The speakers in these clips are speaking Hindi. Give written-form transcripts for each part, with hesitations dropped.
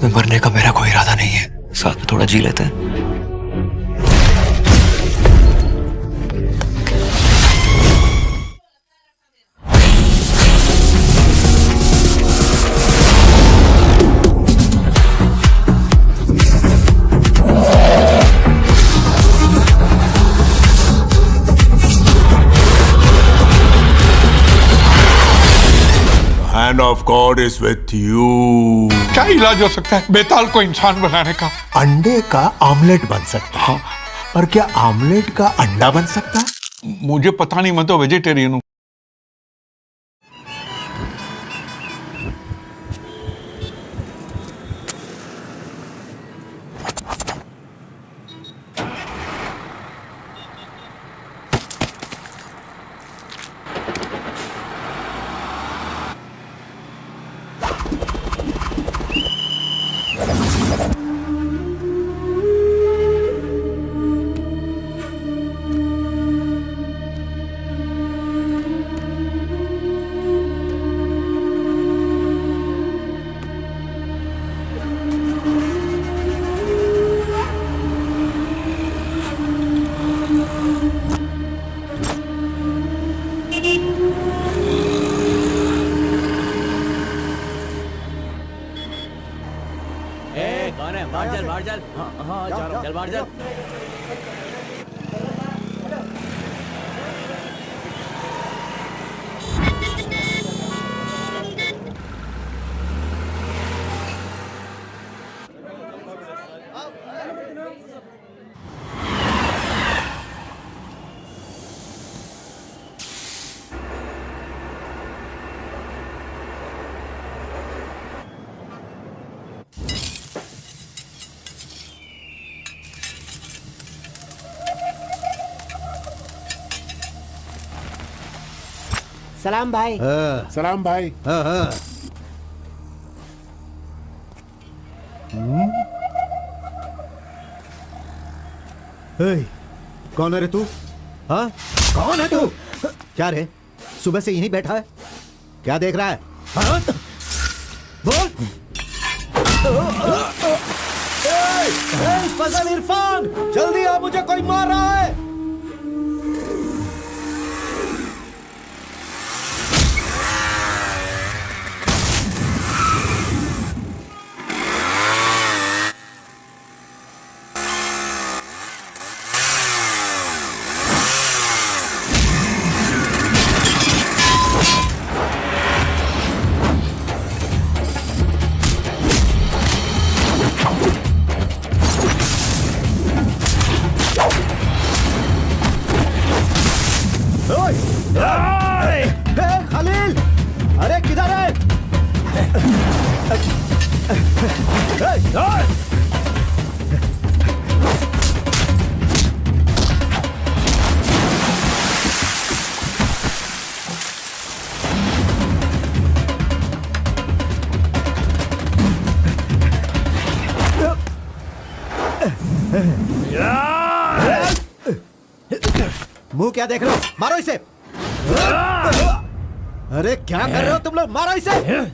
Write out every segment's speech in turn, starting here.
मरने का मेरा कोई इरादा नहीं है, साथ में थोड़ा जी लेते हैं। Hand of God is with you. क्या इलाज हो सकता है बेताल को इंसान बनाने का? अंडे का आमलेट बन सकता है, पर क्या आमलेट का अंडा बन सकता है? मुझे पता नहीं, मैं तो वेजिटेरियन हूँ। कौन है? बाहर चल। हाँ, चल बाहर चल। सलाम भाई। सलाम भाई। कौन है रे तू? हाँ, कौन है तू? क्या रे, सुबह से यहीं बैठा है? क्या देख रहा है? हाँ? बोल। फजल इरफान, जल्दी आ, मुझे कोई मार रहा है। खलील, अरे किधर है? मुंह क्या देख रहे हो? मारो इसे। अरे क्या कर रहे हो तुम लोग? मारो इसे।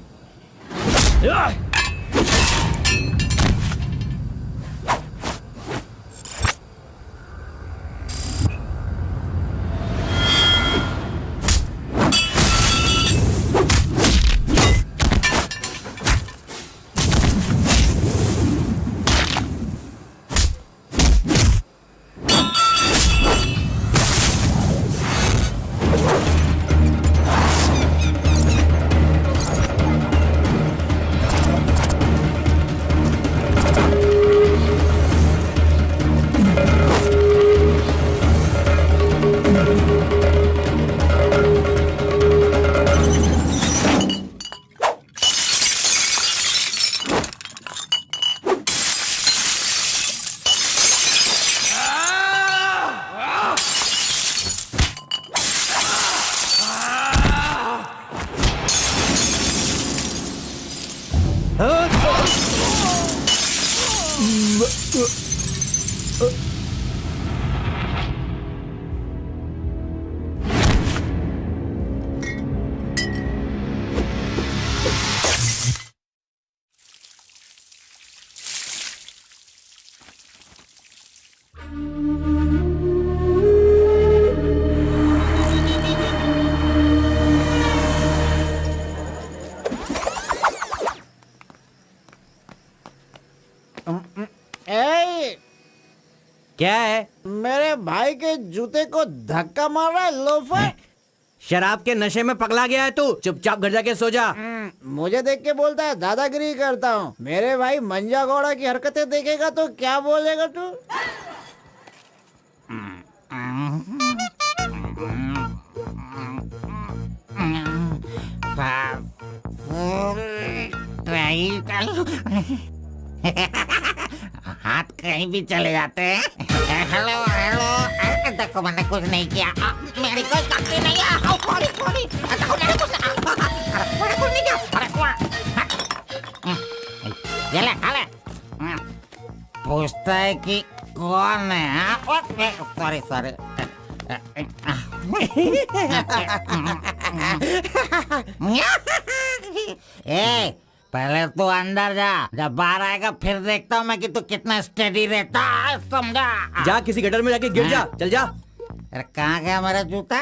क्या है? मेरे भाई के जूते को धक्का मार रहा है लोफर। शराब के नशे में पगला गया है तू। चुपचाप घर जाके सो जा। मुझे देख के बोलता है दादागिरी करता हूँ। मेरे भाई मंजा गौड़ा की हरकतें देखेगा तो क्या बोलेगा तू? हाथ कहीं भी चले जाते हैं। हेलो हेलो, देखो मैंने कुछ नहीं किया, मेरी कोई गलती नहीं है। सॉरी सॉरी, देखो मैंने कुछ नहीं किया। ये ले खा ले। पूछता है कि कौन है? Sorry sorry. ए, पहले तू अंदर जा, जब बाहर आएगा फिर देखता हूँ मैं कि तू कितना स्टेडी रहता है, समझा? जा किसी गटर में जाके गिर जा। चल जा। अरे कहाँ गया मेरा जूता?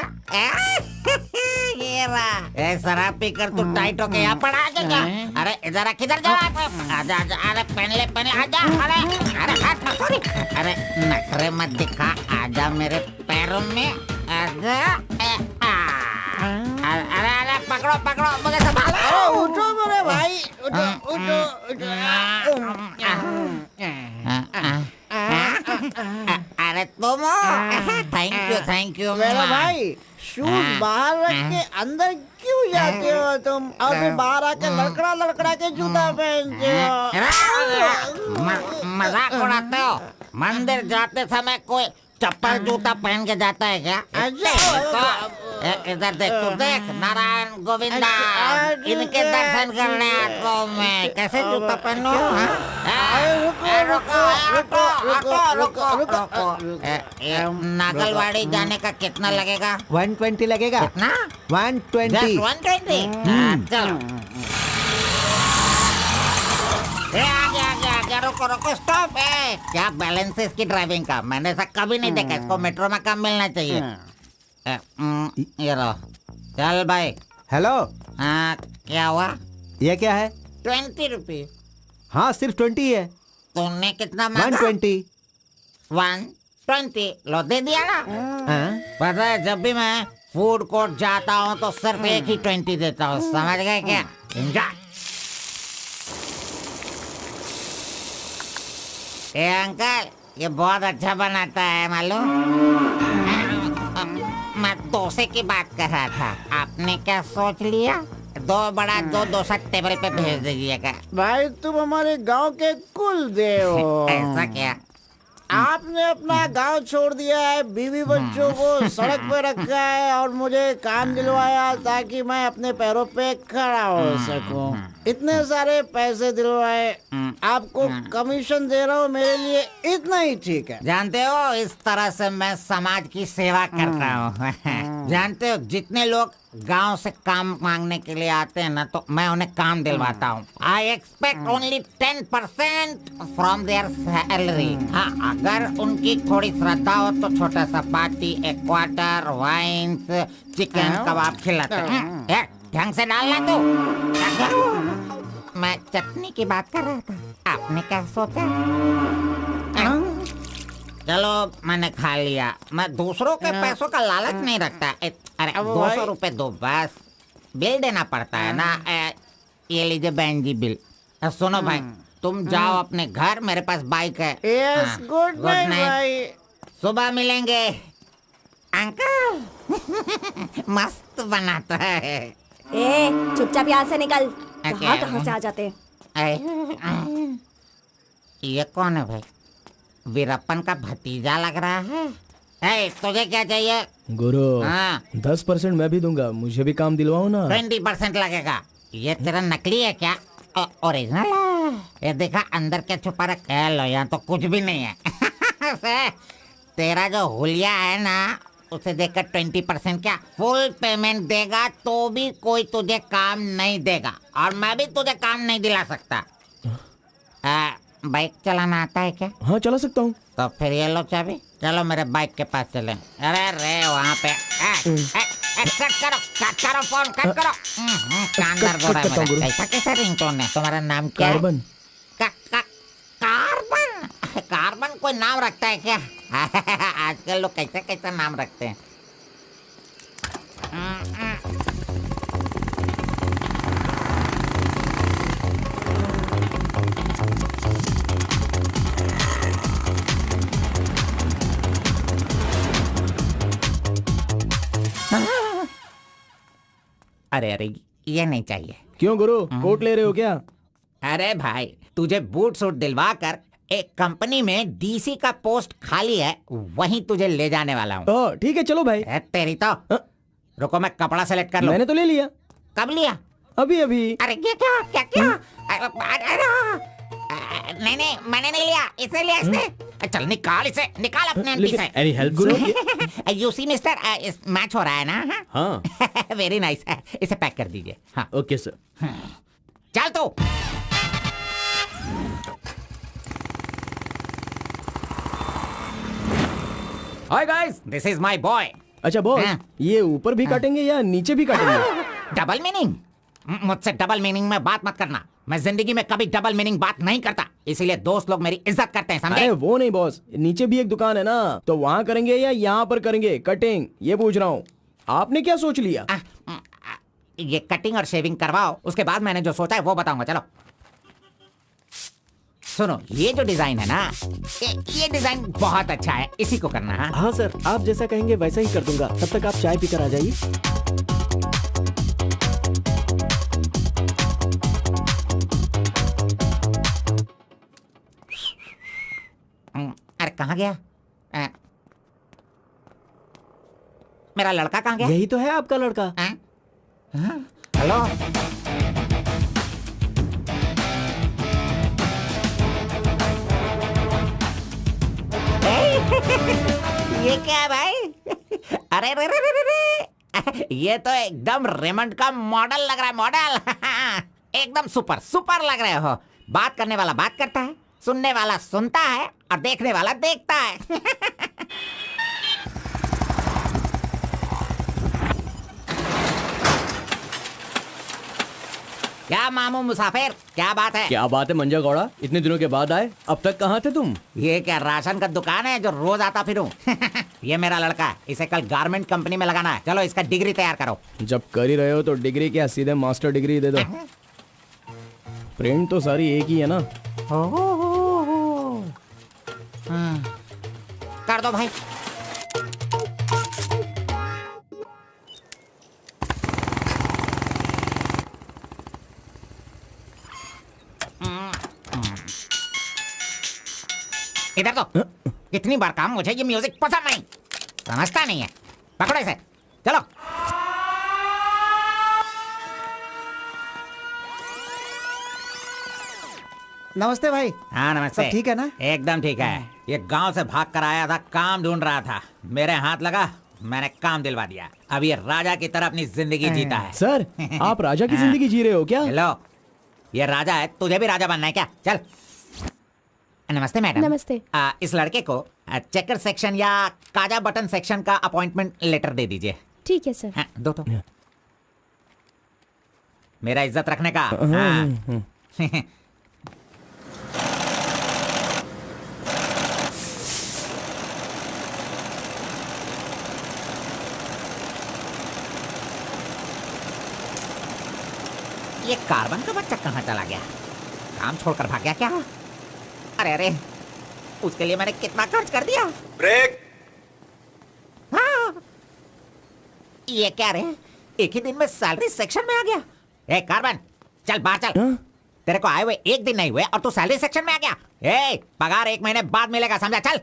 ये रहा। ए, शराब पीकर तू टाइट होके यहाँ पड़ा आजा। अरे इधर किधर जा? आजा आजा, अरे पहन ले आजा। अरे हाथ मत छोड़ी। अरे नखरे मत दिखा, आजा मेरे पैरों में आजा। अरे अरे पकड़ो मुझे संभालो। उठो मेरे भाई, उठो। अरे तुम थैंक यू मेरा भाई शूज बाहर रख के अंदर क्यों जाते हो तुम? और फिर बाहर आके लड़खड़ा के जूता पहनते हो। मजाक उड़ाते हो? मंदिर जाते समय कोई चप्पल जूता पहन के जाता है क्या? तो इधर देख, तू देख, नारायण गोविंदा इनके दर्शन करने आता हूँ मैं। कैसे जूता पहनूं? रुको। नागलवाड़ी जाने का कितना लगेगा? 120 लगेगा। कितना? 120। 120। चलो। आ गया। रुको स्टॉप है। क्या बैलेंस है इसकी ड्राइविंग का? मैंने ऐसा कभी नहीं देखा। इसको मेट्रो में काम मिलना चाहिए। ये लो, चल भाई। हेलो, हाँ, क्या हुआ? ये क्या है? 20 रुपीज। हाँ, सिर्फ 20 है। तुमने कितना मांगा? 120। 120 लो, दे दिया ना। हाँ? पता है, जब भी मैं फूड कोर्ट जाता हूँ तो सिर्फ एक ही 20 देता हूँ, समझ गए क्या? एंजॉय। ए अंकल, ये बहुत अच्छा बनाता है मालूम? मैं डोसे की बात कर रहा था। आपने क्या सोच लिया? 2 बड़ा 2 डोसा टेबल पे भेज दीजिएगा। भाई तुम हमारे गांव के कुल देव हो। ऐसा क्या? आपने अपना गांव छोड़ दिया है, बीवी बच्चों को सड़क पे रखा है और मुझे काम दिलवाया ताकि मैं अपने पैरों पे खड़ा हो सकूं। इतने सारे पैसे दिलवाए, आपको कमीशन दे रहा हूँ, मेरे लिए इतना ही ठीक है। जानते हो, इस तरह से मैं समाज की सेवा करता हूँ। जानते हो, जितने लोग गांव से काम मांगने के लिए आते हैं ना, तो मैं उन्हें काम दिलवाता हूँ। I expect only 10% from there salary. हाँ, अगर उनकी थोड़ी श्रद्धा हो तो छोटा सा पार्टी, एक क्वार्टर, वाइन्स, चिकन कबाब खिलाते हैं। ढंग से डालना तू। मैं चटनी की बात कर रहा था, आपने क्या सोचा? चलो, मैंने खा लिया। मैं दूसरों के पैसों का लालच नहीं रखता। अरे 200 रुपए दो बस, बिल देना पड़ता है ना। ये लीजिए बहन जी बिल। सुनो भाई, तुम जाओ अपने घर, मेरे पास बाइक है। यस, गुड नाइट भाई। सुबह मिलेंगे। अंकल मस्त बनाता है। ए, चुपचाप यहाँ से निकल। क्या? कहाँ से आ जाते? ये कौन है भाई? वीरप्पन का भतीजा लग रहा है। तुझे क्या चाहिए? गुरु, हाँ। 10% मैं भी दूंगा, मुझे भी काम दिलवाओ ना। 20% लगेगा। ये तेरा नकली है क्या? ओरिजिनल है। ये देखा अंदर क्या छुपा रखा है? लो, यहाँ तो कुछ भी नहीं है। तेरा जो हुलिया है ना, उसे देखकर 20% क्या फुल पेमेंट देगा तो भी कोई तुझे काम नहीं देगा, और मैं भी तुझे काम नहीं दिला सकता। बाइक चलाना आता है क्या? हाँ, चला सकता हूँ। तो फिर ये लो चाबी, चलो मेरे बाइक के पास चले। अरे रे वहाँ पे कट करो फोन, कट करो। कान दर्द हो रहा है मेरा। कैसा कैसा रिंगटोन है? तुम्हारा नाम क्या है? कार्बन। कार्बन? कार्बन कोई नाम रखता है क्या? आजकल लोग कैसे कैसे नाम रखते हैं। अरे अरे, ये नहीं चाहिए। क्यों गुरु कोट ले रहे हो क्या? अरे भाई, तुझे बूट सूट दिलवा कर एक कंपनी में डीसी का पोस्ट खाली है, वहीं तुझे ले जाने वाला हूँ। तो ठीक है चलो भाई। तेरी तो रुको, मैं कपड़ा सेलेक्ट कर लूं। मैंने तो ले लिया। कब लिया? अभी अभी। अरे ये क्या क्या क्या? नहीं नहीं, मैंने नहीं लिया, इसे लिया इसने। चल निकाल इसे, निकाल अपने एमपी से। Any help Guru? You see mister, match हो रहा है ना? हाँ। वेरी नाइस, इसे पैक कर दीजिए। हाँ ओके सर। चल तू। Hi guys, this is my boy. अच्छा बॉस, हाँ। ये ऊपर भी काटेंगे या नीचे भी काटेंगे? Double meaning? मुझसे डबल मीनिंग में बात मत करना। मैं जिंदगी में कभी डबल मीनिंग बात नहीं करता, इसीलिए दोस्त लोग मेरी इज्जत करते हैं, समझे? अरे वो नहीं बॉस, नीचे भी एक दुकान है ना, तो वहाँ करेंगे या यहाँ पर करेंगे कटिंग, ये पूछ रहा हूँ। आपने क्या सोच लिया? ये कटिंग और शेविंग करवाओ, उसके बाद मैंने जो सोचा है वो बताऊंगा। चलो सुनो, ये जो डिजाइन है ना, ये डिजाइन बहुत अच्छा है, इसी को करना है। हाँ सर, आप जैसा कहेंगे वैसा ही कर दूंगा। तब तक आप चाय पीकर आ जाइए। अरे कहाँ गया? मेरा लड़का कहाँ गया? यही तो है आपका लड़का। हेलो। ये क्या है भाई? अरे रे रे रे रे, ये तो एकदम रेमंड का मॉडल लग रहा है, मॉडल। एकदम सुपर सुपर लग रहे हो। बात करने वाला बात करता है, सुनने वाला सुनता है और देखने वाला देखता है। क्या मामू मुसाफिर, क्या बात है? क्या बात है मंजा गौड़ा, इतने दिनों के बाद आए। अब तक कहाँ थे तुम? ये क्या राशन का दुकान है जो रोज आता फिरूं? ये मेरा लड़का है, इसे कल गारमेंट कंपनी में लगाना है। चलो इसका डिग्री तैयार करो। जब कर ही रहे हो तो डिग्री क्या, सीधे मास्टर डिग्री दे दो। प्रिंट तो सारी एक ही है ना। कर दो भाई। इधर तो कितनी बार काम, मुझे ये म्यूजिक पसंद नहीं, समझता नहीं है। पकड़ो इसे, चलो। नमस्ते भाई। हाँ नमस्ते। सब ठीक है ना? एकदम ठीक है। ये गांव से भाग कर आया था, काम ढूंढ रहा था, मेरे हाथ लगा, मैंने काम दिलवा दिया। अब ये राजा की तरह अपनी जिंदगी जीता है। सर, आप राजा की जिंदगी जी रहे हो क्या? हेलो, ये राजा है, तुझे भी राजा बनना है क्या? चल। नमस्ते मैडम। नमस्ते। इस लड़के को चेकर सेक्शन या काजा बटन सेक्शन का अपॉइंटमेंट लेटर दे दीजिए। ठीक है सर। हाँ, दो तो। मेरा इज्जत रखने का। हाँ। ये कार्बन का बच्चा कहाँ चला गया? काम छोड़कर भाग गया क्या? अरे अरे, उसके लिए मैंने कितना खर्च कर दिया। ब्रेक। हाँ। ये क्या रे, एक ही दिन में सैलरी सेक्शन में आ गया। ए कार्बन, चल बाहर चल। तेरे को आए हुए एक दिन नहीं हुए और तू सैलरी सेक्शन में आ गया। ए, पगार 1 महीने बाद मिलेगा, समझा? चल।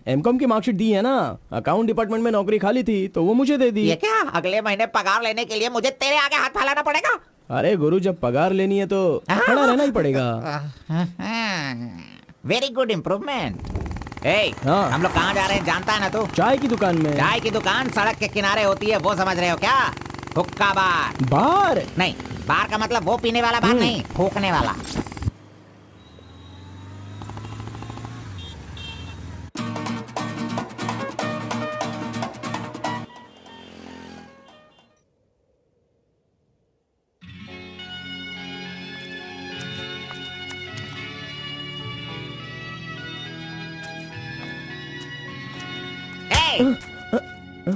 एमकॉम की मार्कशीट दी है ना, अकाउंट डिपार्टमेंट में नौकरी खाली थी तो वो मुझे दे दी। ये क्या, अगले महीने पगार लेने के लिए मुझे तेरे आगे हाथ फैलाना पड़ेगा? अरे गुरु, जब पगार लेनी है तो खड़ा रहना ही पड़ेगा। Very good improvement. ए, हाँ। हम लोग कहाँ जा रहे हैं जानता है ना तू? चाय की दुकान में। चाय की दुकान सड़क के किनारे होती है, वो समझ रहे हो क्या? हुक्का बार। बार? नहीं, बार का मतलब वो पीने वाला बार नहीं, फूकने वाला।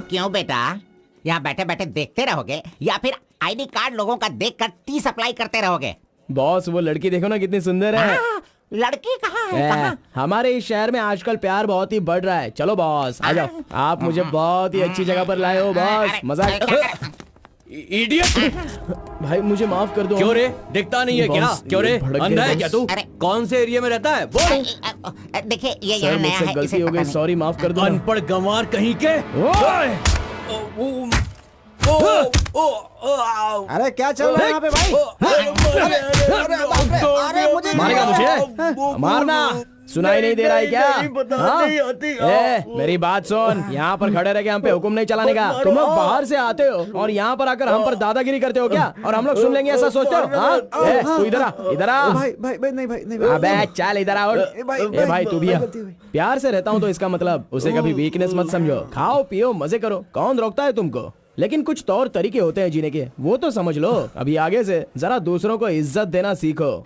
क्यों बेटा, यहाँ बैठे बैठे देखते रहोगे या फिर आईडी कार्ड लोगों का देखकर टी सप्लाई करते रहोगे? बॉस वो लड़की देखो ना कितनी सुंदर है। लड़की कहाँ है? कहाँ? हमारे इस शहर में आजकल प्यार बहुत ही बढ़ रहा है। चलो बॉस आ जाओ, आप मुझे बहुत ही अच्छी जगह पर लाए हो बॉस। मजाक। इडियट भाई मुझे माफ कर दो। क्यों रे, दिखता नहीं है क्या? क्यों रे, अंधा है क्या तू? अरे। कौन से एरिया में रहता है बोल? देखिए ये सर यहाँ नया मुझसे है, गलती इसे हो पता गई, नहीं। सॉरी माफ कर दो। अनपढ़ गंवार कहीं के। अरे क्या चल रहा है यहाँ पे भाई? अरे मुझे मारेगा मुझे? मारना सुनाई नहीं दे रहा है क्या? हाँ? मेरी बात सुन, यहाँ पर खड़े रह के हम पे हुक्म नहीं चलाने का। तुम लोग बाहर से आते हो और यहाँ पर आकर हम पर दादागिरी करते हो क्या? और हम लोग सुन लेंगे ऐसा सोचते हो? हाँ? तू इधर आ, इधर आ। भाई भाई भाई नहीं भाई नहीं अबे चल इधर आओ। ए भाई तू भी आ। प्यार से रहता हूँ तो इसका मतलब उसे कभी वीकनेस मत समझो। खाओ पियो मजे करो, कौन रोकता है तुमको? लेकिन कुछ तौर तरीके होते हैं जीने के, वो तो समझ लो। अभी आगे से जरा दूसरों को इज्जत देना सीखो।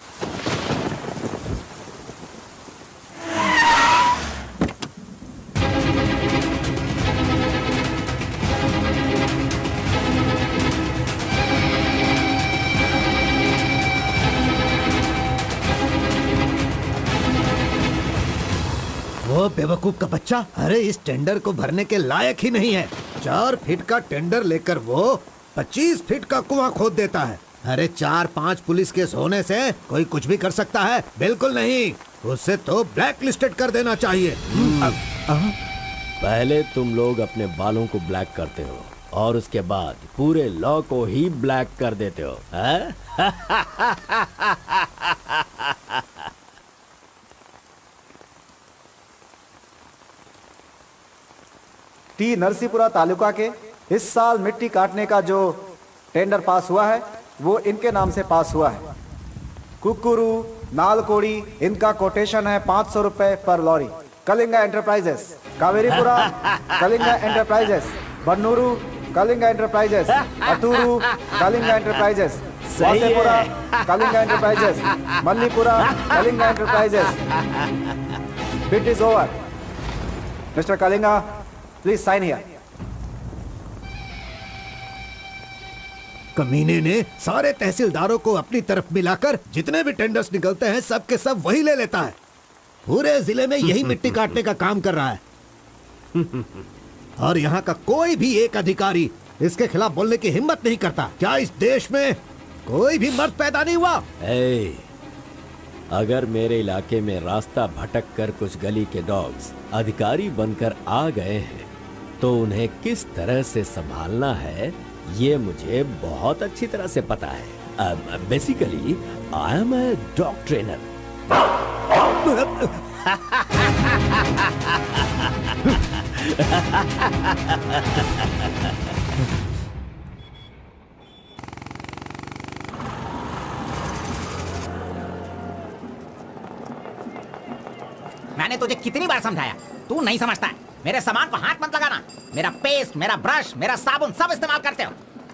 वो बेवकूफ का बच्चा, अरे इस टेंडर को भरने के लायक ही नहीं है। 4 फीट का टेंडर लेकर वो 25 फीट का कुआं खोद देता है। अरे 4-5 पुलिस केस होने से कोई कुछ भी कर सकता है? बिल्कुल नहीं, उसे तो ब्लैक लिस्टेड कर देना चाहिए। पहले तुम लोग अपने बालों को ब्लैक करते हो और उसके बाद पूरे लॉ को ही ब्लैक कर देते हो, हैं? टी नरसीपुरा तालुका के इस साल मिट्टी काटने का जो टेंडर पास हुआ है वो इनके नाम से पास हुआ है। कुकुरू, नालकोड़ी, इनका कोटेशन है 500 रुपए पर lorry. Kalinga enterprises, Kaveripura Kalinga enterprises, Bannuru Kalinga enterprises, Atturu Kalinga enterprises, Vasepura Kalinga enterprises, Mallipura Kalinga enterprises. Bid is over. Mister Kalinga, please sign here. कमीने ने सारे तहसीलदारों को अपनी तरफ मिलाकर जितने भी टेंडर्स निकलते हैं सब के सब वही ले लेता है। पूरे जिले में यही मिट्टी काटने का काम कर रहा है और यहाँ का कोई भी एक अधिकारी इसके खिलाफ बोलने की हिम्मत नहीं करता। क्या इस देश में कोई भी मर्द पैदा नहीं हुआ? अगर मेरे इलाके में रास्ता भटक कर कुछ गली के डॉग्स अधिकारी बनकर आ गए हैं तो उन्हें किस तरह से संभालना है ये मुझे बहुत अच्छी तरह से पता है। Basically I am a dog trainer. मैंने तुझे कितनी बार समझाया, तू नहीं समझता है। मेरे सामान को हाथ मत लगाना। मेरा पेस्ट, मेरा ब्रश, मेरा साबुन सब इस्तेमाल करते हो।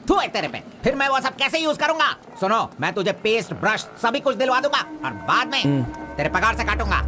तू है तेरे पे, फिर मैं वो सब कैसे यूज करूंगा? सुनो, मैं तुझे पेस्ट, ब्रश सभी कुछ दिलवा दूंगा और बाद में तेरे पगार से काटूंगा।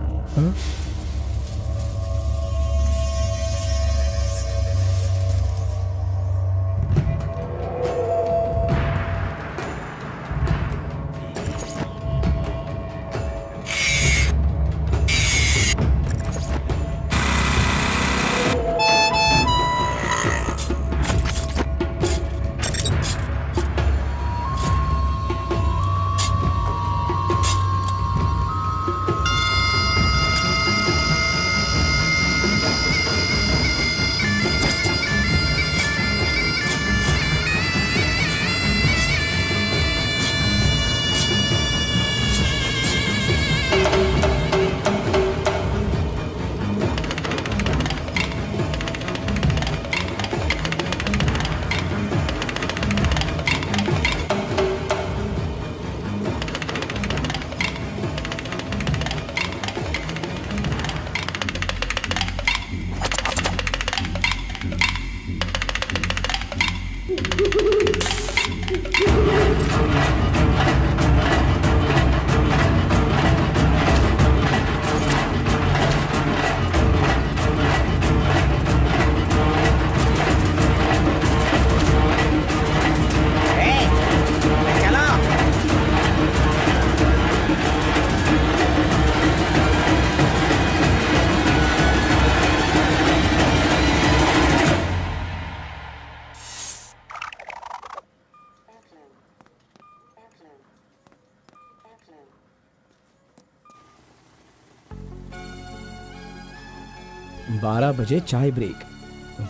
बारह बजे चाय ब्रेक,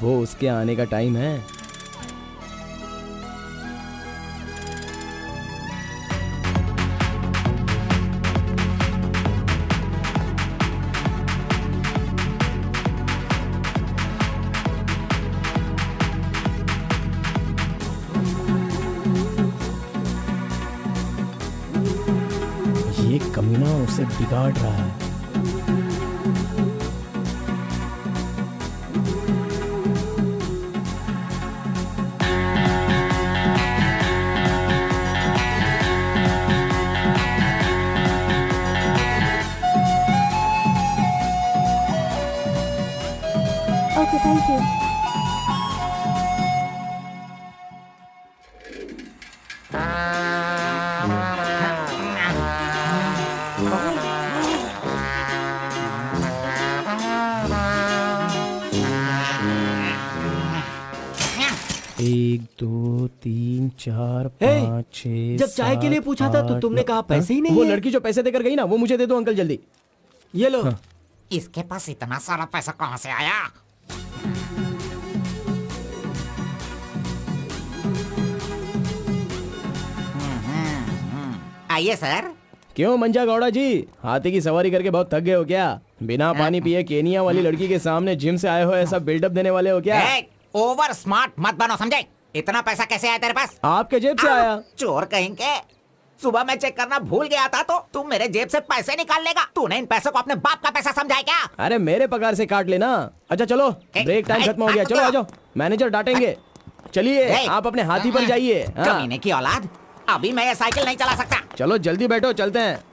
वो उसके आने का टाइम है। ये कमीना उसे बिगाड़ रहा है। Okay, thank you. एक दो तीन चार पाँच छः। जब चाय के लिए पूछा था तो तुमने कहा पैसे ही नहीं वो है। लड़की जो पैसे देकर गई ना, वो मुझे दे दो अंकल जल्दी। ये लो। इसके पास इतना सारा पैसा कहाँ से आया? आइए सर। क्यों मंजा गौड़ा जी, हाथी की सवारी करके बहुत थक गए हो क्या? बिना पानी पिए केनिया वाली लड़की के सामने जिम से आए हो, ऐसा बिल्डअप देने वाले हो क्या? ओवर स्मार्ट मत बनो, समझे? इतना पैसा कैसे आया तेरे पास? आपके जेब से आया। चोर कहेंगे। सुबह मैं चेक करना भूल गया था तो तुम मेरे जेब से पैसे निकाल लेगा। तूने इन पैसों को अपने बाप का पैसा समझा है क्या? अरे मेरे पगार से काट लेना। अच्छा चलो, ब्रेक टाइम खत्म हो गया, चलो आ जाओ, मैनेजर डांटेंगे। चलिए आप अपने हाथी पर जाइए। कमीने की औलाद, अभी मैं ये साइकिल नहीं चला सकता। चलो जल्दी बैठो, चलते हैं।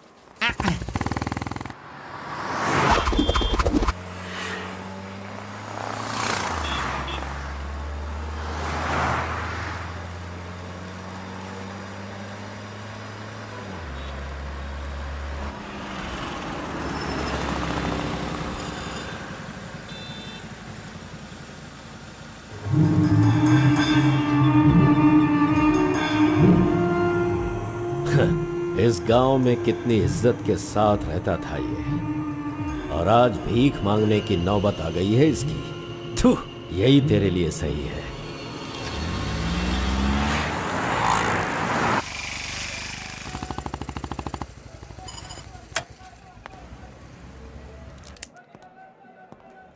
इस गांव में कितनी इज्जत के साथ रहता था ये, और आज भीख मांगने की नौबत आ गई है इसकी। थू, यही तेरे लिए सही है।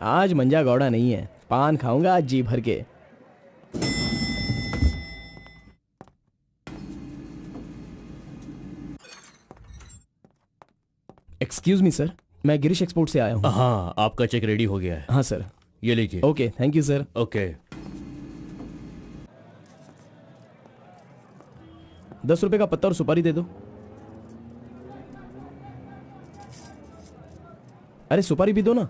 आज मंजा गौड़ा नहीं है, पान खाऊंगा आज जी भर के। एक्सक्यूज मी सर, मैं गिरीश एक्सपोर्ट से आया हूँ। हाँ, आपका चेक रेडी हो गया है। हाँ सर। ये लीजिए। Okay, thank you sir. Okay. 10 रुपए का पत्ता और सुपारी दे दो। अरे सुपारी भी दो ना।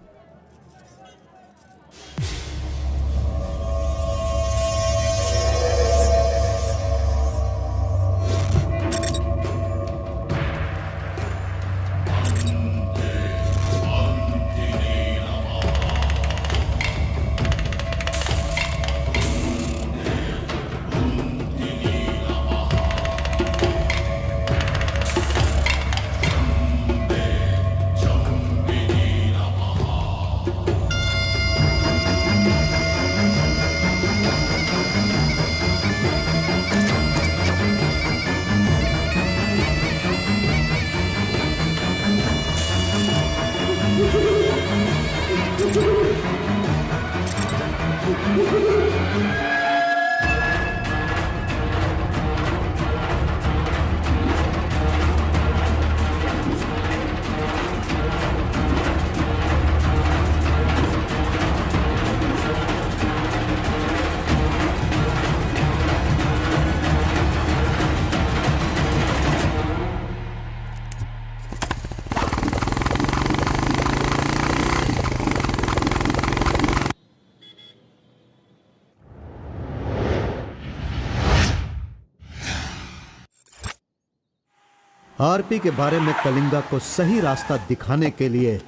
आरपी के बारे में कलिंगा को सही रास्ता दिखाने के लिए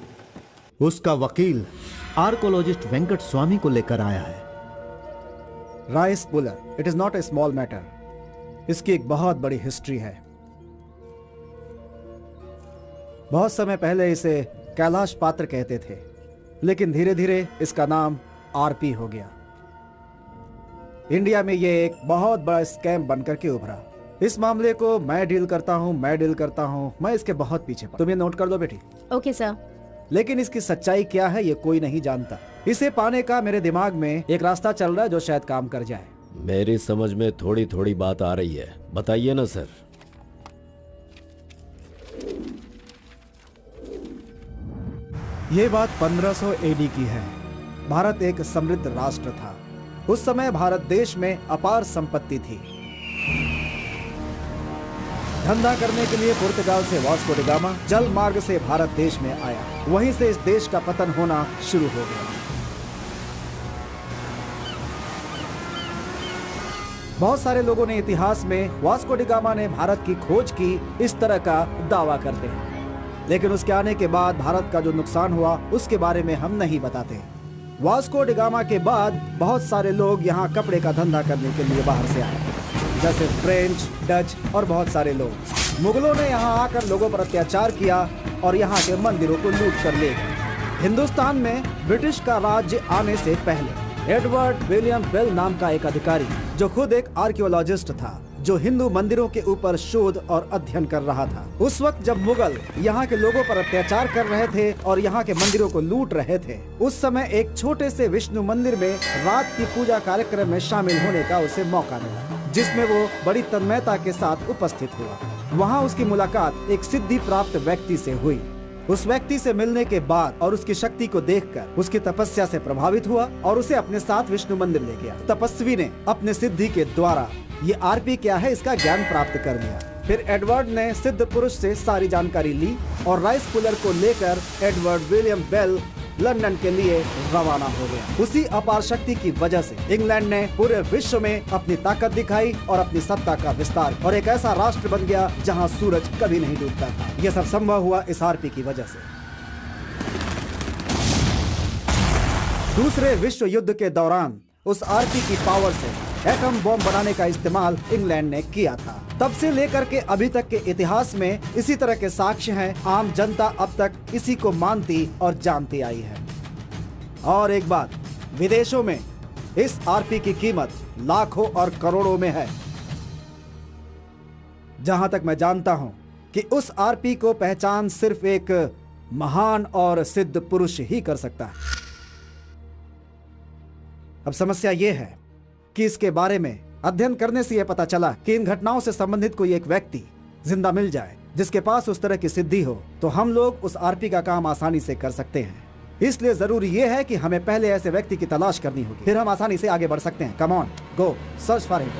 उसका वकील आर्कोलॉजिस्ट वेंकट स्वामी को लेकर आया है। Rice puller, it is not a small matter. इसकी एक बहुत बड़ी हिस्ट्री है। बहुत समय पहले इसे कैलाश पात्र कहते थे, लेकिन धीरे धीरे इसका नाम आरपी हो गया। इंडिया में ये एक बहुत बड़ा स्कैम बनकर के उभरा। इस मामले को मैं डील करता हूँ, मैं इसके बहुत पीछे तुम ये नोट कर लो बेटी। Okay sir. लेकिन इसकी सच्चाई क्या है ये कोई नहीं जानता। इसे पाने का मेरे दिमाग में एक रास्ता चल रहा है जो शायद काम कर जाए। मेरी समझ में थोड़ी थोड़ी बात आ रही है, बताइए ना सर। ये बात 1500 एडी की है। भारत एक समृद्ध राष्ट्र था। उस समय भारत देश में अपार संपत्ति थी। धंधा करने के लिए पुर्तगाल से वास्को डी गामा जल मार्ग से भारत देश में आया। वहीं से इस देश का पतन होना शुरू हो गया। बहुत सारे लोगों ने इतिहास में वास्को डी गामा ने भारत की खोज की इस तरह का दावा करते हैं, लेकिन उसके आने के बाद भारत का जो नुकसान हुआ उसके बारे में हम नहीं बताते। वास्को डी गामा के बाद बहुत सारे लोग यहाँ कपड़े का धंधा करने के लिए बाहर से आए, जैसे फ्रेंच, डच और बहुत सारे लोग। मुगलों ने यहाँ आकर लोगों पर अत्याचार किया और यहाँ के मंदिरों को लूट कर ले गए। हिंदुस्तान में ब्रिटिश का राज्य आने से पहले एडवर्ड विलियम बेल नाम का एक अधिकारी, जो खुद एक आर्कियोलॉजिस्ट था, जो हिंदू मंदिरों के ऊपर शोध और अध्ययन कर रहा था। उस वक्त जब मुगल यहाँ के लोगों पर अत्याचार कर रहे थे और यहाँ के मंदिरों को लूट रहे थे, उस समय एक छोटे से विष्णु मंदिर में रात की पूजा कार्यक्रम में शामिल होने का उसे मौका मिला, जिसमें वो बड़ी तन्मयता के साथ उपस्थित हुआ। वहाँ उसकी मुलाकात एक सिद्धि प्राप्त व्यक्ति से हुई। उस व्यक्ति से मिलने के बाद और उसकी शक्ति को देखकर उसकी तपस्या से प्रभावित हुआ और उसे अपने साथ विष्णु मंदिर ले गया। तपस्वी ने अपने सिद्धि के द्वारा ये आरपी क्या है इसका ज्ञान प्राप्त कर लिया। फिर एडवर्ड ने सिद्ध पुरुष से सारी जानकारी ली और राइस कूलर को लेकर एडवर्ड विलियम बेल लंदन के लिए रवाना हो गया। उसी अपार शक्ति की वजह से इंग्लैंड ने पूरे विश्व में अपनी ताकत दिखाई और अपनी सत्ता का विस्तार, और एक ऐसा राष्ट्र बन गया जहां सूरज कभी नहीं डूबता था। यह सब संभव हुआ इस आरपी की वजह से। दूसरे विश्व युद्ध के दौरान उस आरपी की पावर से एटम बॉम्ब बनाने का इस्तेमाल इंग्लैंड ने किया था। तब से लेकर के अभी तक के इतिहास में इसी तरह के साक्ष्य हैं। आम जनता अब तक इसी को मानती और जानती आई है। और एक बात, विदेशों में इस आरपी की कीमत लाखों और करोड़ों में है। जहां तक मैं जानता हूं कि उस आरपी को पहचान सिर्फ एक महान और सिद्ध पुरुष ही कर सकता है। अब समस्या यह है कि इसके बारे में अध्ययन करने से यह पता चला कि इन घटनाओं से संबंधित कोई एक व्यक्ति जिंदा मिल जाए जिसके पास उस तरह की सिद्धि हो, तो हम लोग उस आरपी का काम आसानी से कर सकते हैं। इसलिए जरूरी यह है कि हमें पहले ऐसे व्यक्ति की तलाश करनी होगी, फिर हम आसानी से आगे बढ़ सकते हैं। Come on, go search for him.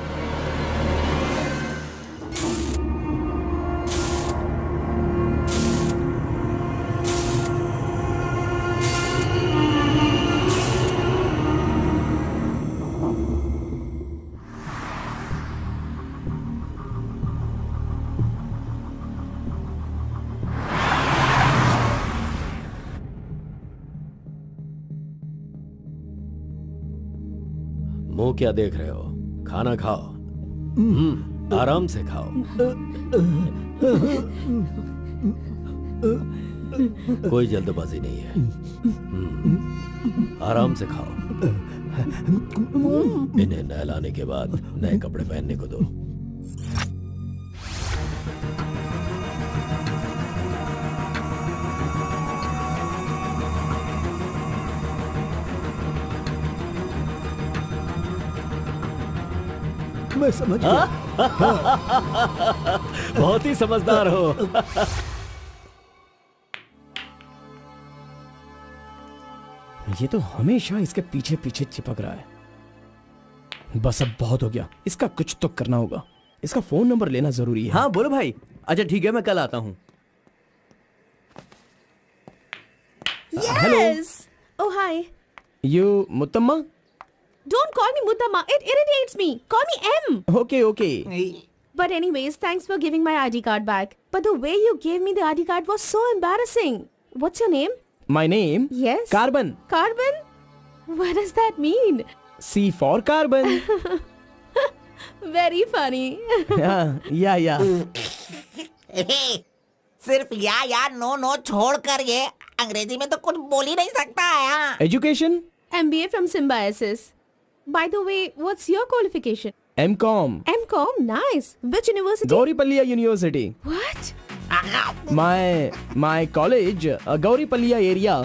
मुंह क्या देख रहे हो? खाना खाओ। आराम से खाओ। कोई जल्दबाजी नहीं है। आराम से खाओ। इन्हें नहलाने के बाद नए कपड़े पहनने को दो। मैं समझ गया। बहुत ही समझदार हो। ये तो हमेशा इसके पीछे पीछे चिपक रहा है। बस अब बहुत हो गया, इसका कुछ तो करना होगा। इसका फोन नंबर लेना जरूरी है। हाँ बोलो भाई। अच्छा ठीक है, मैं कल आता हूँ। Yes. Oh hi. You Muthamma? Don't call me Muttama. It irritates me. Call me M. Okay, okay. But anyways, thanks for giving my ID card back. But the way you gave me the ID card was so embarrassing. What's your name? My name? Yes. Carbon. Carbon? What does that mean? C for carbon. Very funny. Yeah. सिर्फ या नो नो छोड़कर ये अंग्रेजी में तो कुछ बोल ही नहीं सकता है। हाँ। Education? MBA from Symbiosis. By the way, what's your qualification? M.Com. M.Com, nice. Which university? Gauripalliya University. What? My college, Gauripalliya area.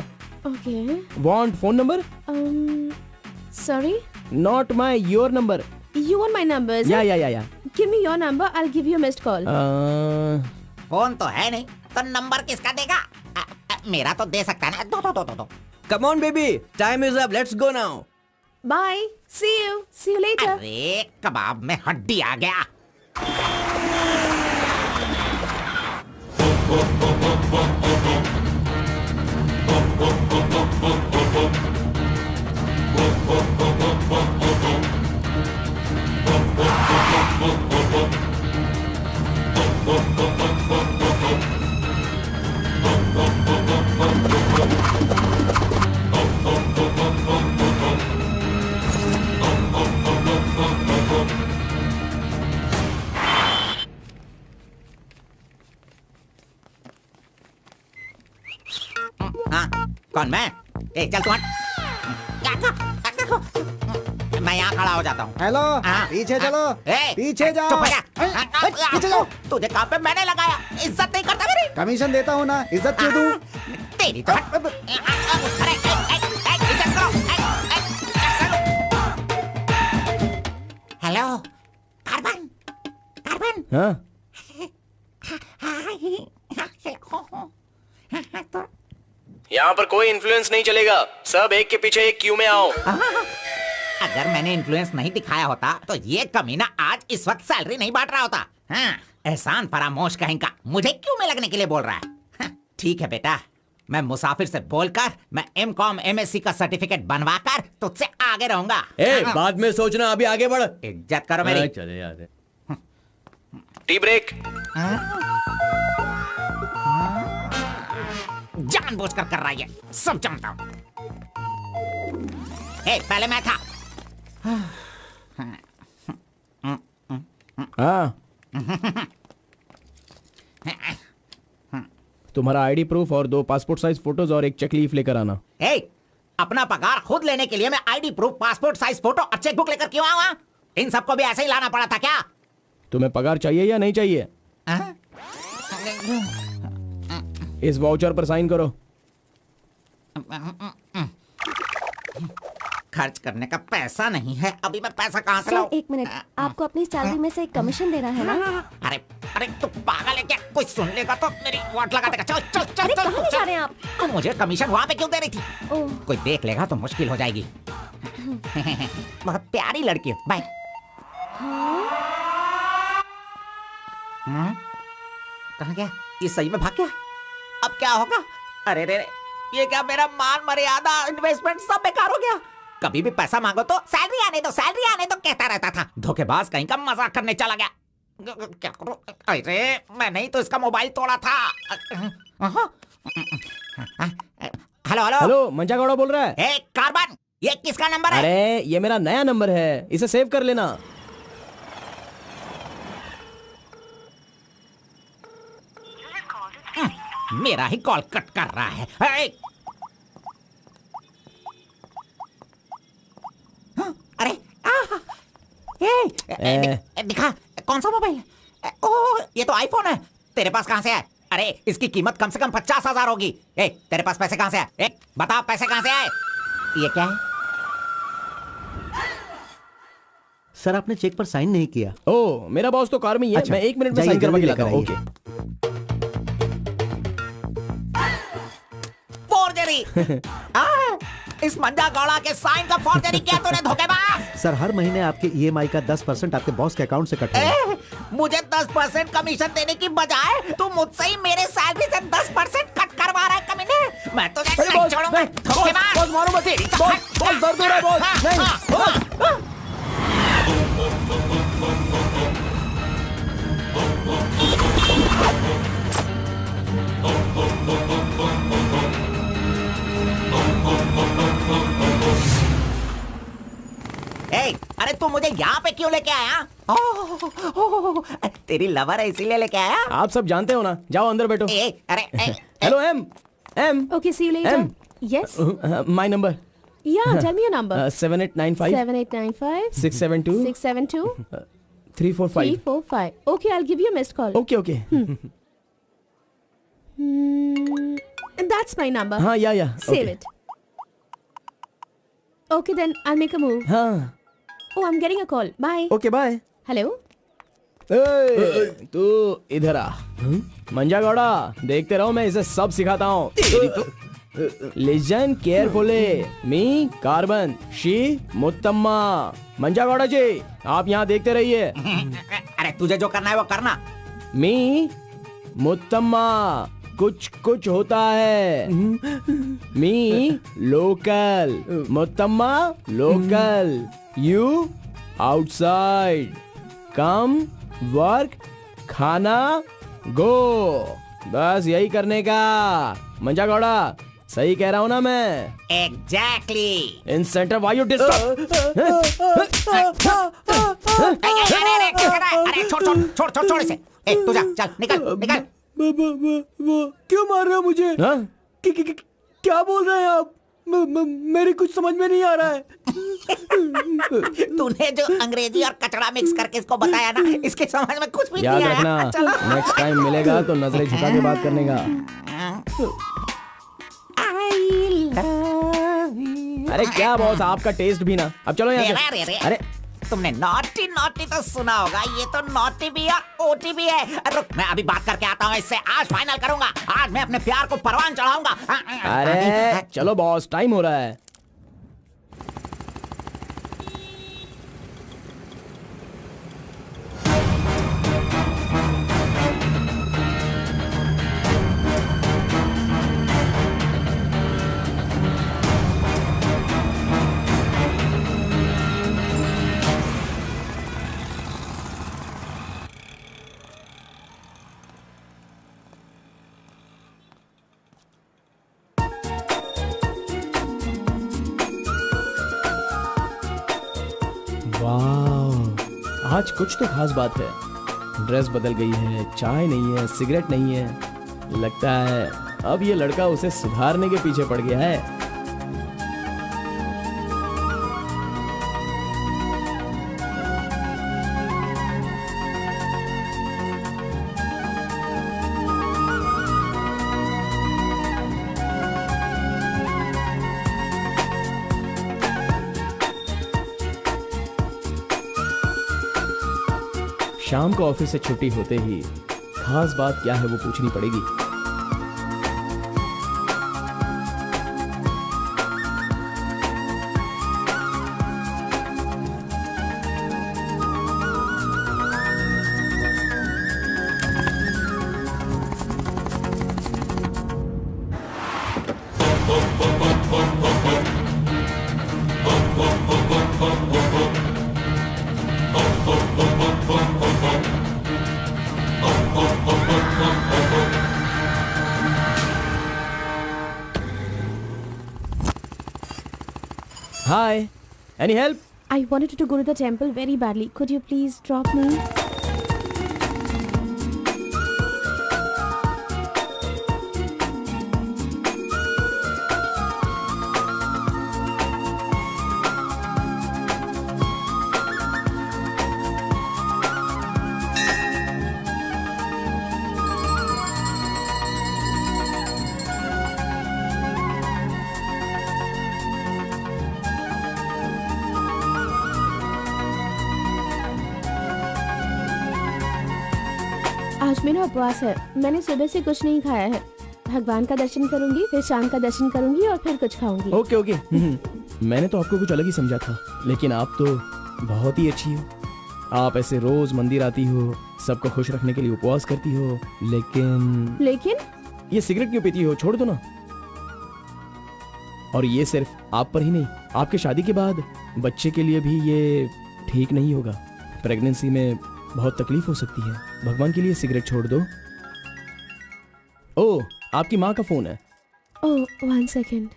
Okay. Want phone number? Sorry? Not your number. You want my number? is it? Yeah. Give me your number. I'll give you a missed call. Phone तो है नहीं तो नंबर किसका देगा? मेरा तो दे सकता है ना। दो। Come on, baby. Time is up. Let's go now. Bye. See you. See you later. अरे कबाब में हड्डी आ गया। हाँ, कौन मैं? ए चल तू हट। मैं यहाँ खड़ा हो जाता हूँ। हेलो, हाँ, पीछे चलो, ए, पीछे जाओ। चुप हो जा। पीछे जाओ। तुझे काम पे मैंने लगाया, इज्जत नहीं करता मेरी। कमीशन देता हूँ ना, इज्जत क्यों दूँ? तेरी तो हट। अरे, इज्जत करो। Hello, carbon. हाँ? यहाँ पर कोई इन्फ्लुएंस नहीं चलेगा। सब एक के पीछे एक क्यू में आओ। अगर मैंने इन्फ्लुएंस नहीं दिखाया होता तो ये कमीना आज इस वक्त सैलरी नहीं बांट रहा होता। हाँ, एहसान फरामोश कहेंगा, मुझे क्यों में लगने के लिए बोल रहा है? हाँ, ठीक है बेटा, मैं मुसाफिर से बोलकर मैं M.Com MSc का सर्टिफिकेट बनवाकर तुझसे आगे रहूंगा। बाद में सोचना, अभी आगे बढ़। इज्जत करो मेरी। चले यार। Tea break. जानबूझकर कर रहा है, सब जानता हूँ। पहले मैं था। हाँ। तुम्हारा आईडी प्रूफ और 2 पासपोर्ट साइज फोटोज और एक चेक लीफ लेकर आना। अपना पगार खुद लेने के लिए मैं ID proof, passport size photo और चेकबुक लेकर क्यों आऊँ? इन सबको भी ऐसे ही लाना पड़ा था क्या? तुम्हें पगार चाहिए या नहीं चाहिए? इस वाउचर पर साइन करो। खर्च करने का पैसा नहीं है, अभी मैं पैसा कहाँ से लाऊं? एक मिनट, आपको अपनी सैलरी में से एक कमीशन देना है ना? अरे तू पागल है क्या? कोई सुन लेगा तो मेरी वाट लगा देगा। चल। अरे कहाँ ले जा रहे हैं आप? तो मुझे कमीशन वहाँ पे क्यों दे रही थी? ओह। कोई देख लेगा तो मुश्किल हो जाएगी। बहुत प्यारी लड़की है। बाय। कहाँ गया? ये सही में भाग गया? अब क्या होगा? अरे रे, ये क्या मेरा मान मर्यादा इन्वेस्टमेंट सब बेकार हो गया? कभी भी पैसा मांगो तो सैलरी आने दो कहता रहता था। धोखेबाज कहीं का मजाक करने चला गया। क्या करूं? अरे मैंने ही तो इसका मोबाइल तोड़ा था। हेलो, मंजा गौड़ा बोल रहा है। कार्बन, ये किसका नंबर है? अरे ये मेरा नया नंबर है, इसे सेव कर लेना। मेरा ही कॉल कट कर रहा है। अरे दिखा, कौन सा मोबाइल है? ओह, ये तो आईफोन है। तेरे पास कहां से है? अरे इसकी कीमत कम से कम 50,000 होगी। तेरे पास पैसे कहां से आए? बता, पैसे कहां से आए? ये क्या है? सर, आपने चेक पर साइन नहीं किया। ओह, मेरा बॉस तो कार में ही है। मैं 1 मिनट में साइन करवा के लाता हूँ। ओके। फोर्जरी। इस मंजा गौड़ा के साइन का फोर्जरी किया तूने, धोखेबाज। सर, हर महीने आपके EMI का 10% आपके बॉस के अकाउंट से कट होगा। मुझे 10% कमीशन देने की बजाय तू मुझसे ही मेरे सैलरी से 10% कट करवा रहा है कमीने। मैं तुझे नहीं छोड़ूंगा, धोखेबाज। बॉस मारो मत। बॉस दर्द हो रहा है बॉस। नहीं। अरे तू मुझे यहाँ पे क्यों लेके आया? तेरी लवर है इसीलिए लेके आया? आप सब जानते हो ना, जाओ अंदर बैठो। हेलो एम। Okay, see you later. Yes. My number. Yeah, tell me your number. 7895 7895 672 672 345. 345. Okay, I'll give you a missed call. Okay. That's my number. हाँ या Save it. Okay, then I'll make a move. हाँ Oh, I'm getting a call. Bye. Okay bye. Hello. तू इधर आ। मंजा गौड़ा, देखते रहो, मैं इसे सब सिखाता हूँ। Listen carefully. Me carbon, she Muthamma. Manja Gowda ji, आप यहाँ देखते रहिए। अरे तुझे जो करना है वो करना। मी मुत्तम्मा, कुछ कुछ होता है। Me local, Muthamma local, you outside. Come, work, खाना, गो। बस यही करने का। मंजा गौड़ा, सही कह रहा हूँ ना मैं? Exactly. इन सेंटर वायु डिस्टर्ब। अरे छोड़ इसे। तू जा, चल निकल। क्यों मार रहे हो मुझे? क्या बोल रहे हैं आप? मेरी कुछ समझ में नहीं आ रहा है। तूने जो अंग्रेजी और कचड़ा मिक्स करके इसको बताया ना, इसके समझ में कुछ भी याद नहीं आया। रखना, नेक्स्ट टाइम मिलेगा तो नजरें झुका के बात करने का। अरे क्या बॉस, आपका टेस्ट भी ना। अब चलो यहाँ से। अरे तुमने नॉटी तो सुना होगा, ये तो नॉटी भी है, ओटी भी है। रुक, मैं अभी बात करके आता हूँ इससे। आज फाइनल करूंगा। आज मैं अपने प्यार को परवान चढ़ाऊंगा। अरे चलो बॉस, टाइम हो रहा है। वाह, आज कुछ तो खास बात है। ड्रेस बदल गई है, चाय नहीं है, सिगरेट नहीं है। लगता है अब ये लड़का उसे सुधारने के पीछे पड़ गया है। शाम को ऑफिस से छुट्टी होते ही खास बात क्या है वो पूछनी पड़ेगी। Hi, any help? I wanted to go to the temple very badly. Could you please drop me? आज मेरा उपवास है। मैंने सुबह से कुछ नहीं खाया है। भगवान का दर्शन करूंगी, फिर शाम का दर्शन करूंगी और फिर कुछ खाऊंगी। ओके। मैंने तो आपको कुछ अलग ही समझा था, लेकिन आप तो बहुत ही अच्छी हो। आप ऐसे रोज मंदिर आती हो, सबको खुश रखने के लिए उपवास करती हो, लेकिन ये सिगरेट क्यों पीती हो? छोड़ दो ना। और ये सिर्फ आप पर ही नहीं, आपके शादी के बाद बच्चे के लिए भी ये ठीक नहीं होगा। प्रेगनेंसी में बहुत तकलीफ हो सकती है। भगवान के लिए सिगरेट छोड़ दो। ओह, आपकी माँ का फोन है। ओह, 1 सेकेंड।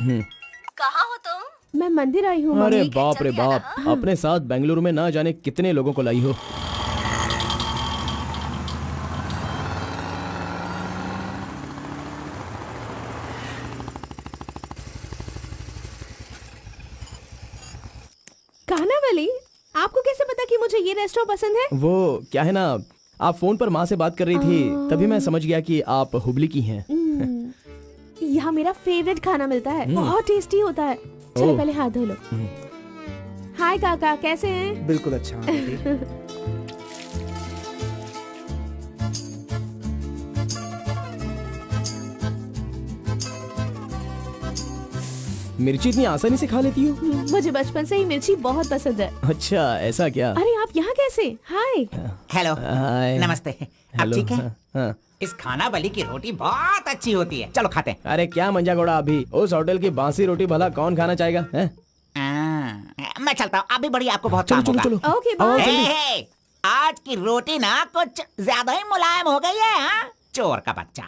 कहाँ हो तुम? मैं मंदिर आई हूँ अरे मम्मी। बाप रे बाप, अपने साथ बेंगलुरु में ना जाने कितने लोगों को लाई हो। कानावली, आपको कैसे पता कि मुझे ये रेस्टोरेंट पसंद है? वो क्या है ना, आप फोन पर माँ से बात कर रही थी, तभी मैं समझ गया कि आप हुबली की हैं। यहाँ मेरा फेवरेट खाना मिलता है, बहुत टेस्टी होता है। चलो पहले हाथ धो लो। हाय काका, कैसे हैं? बिल्कुल अच्छा हूँ बेटी। मिर्ची इतनी आसानी से खा लेती हो? मुझे बचपन से ही मिर्ची बहुत पसंद है। अच्छा ऐसा क्या? अरे आप यहाँ कैसे? हाय। हेलो, हाय। नमस्ते। आप हेलो, ठीक है? हाँ। इस खानावली की रोटी बहुत अच्छी होती है, चलो खाते हैं। अरे क्या मंजा घोड़ा, अभी उस होटल की बासी रोटी भला कौन खाना चाहेगा? हैं? मैं चलता हूँ, अभी बड़ी आपको बहुत चलो काम चलो होगा। चलो। ओके आओ, बाय। जल्दी। हे, आज की रोटी ना कुछ ज्यादा ही मुलायम हो गई है। हाँ? चोर का बच्चा।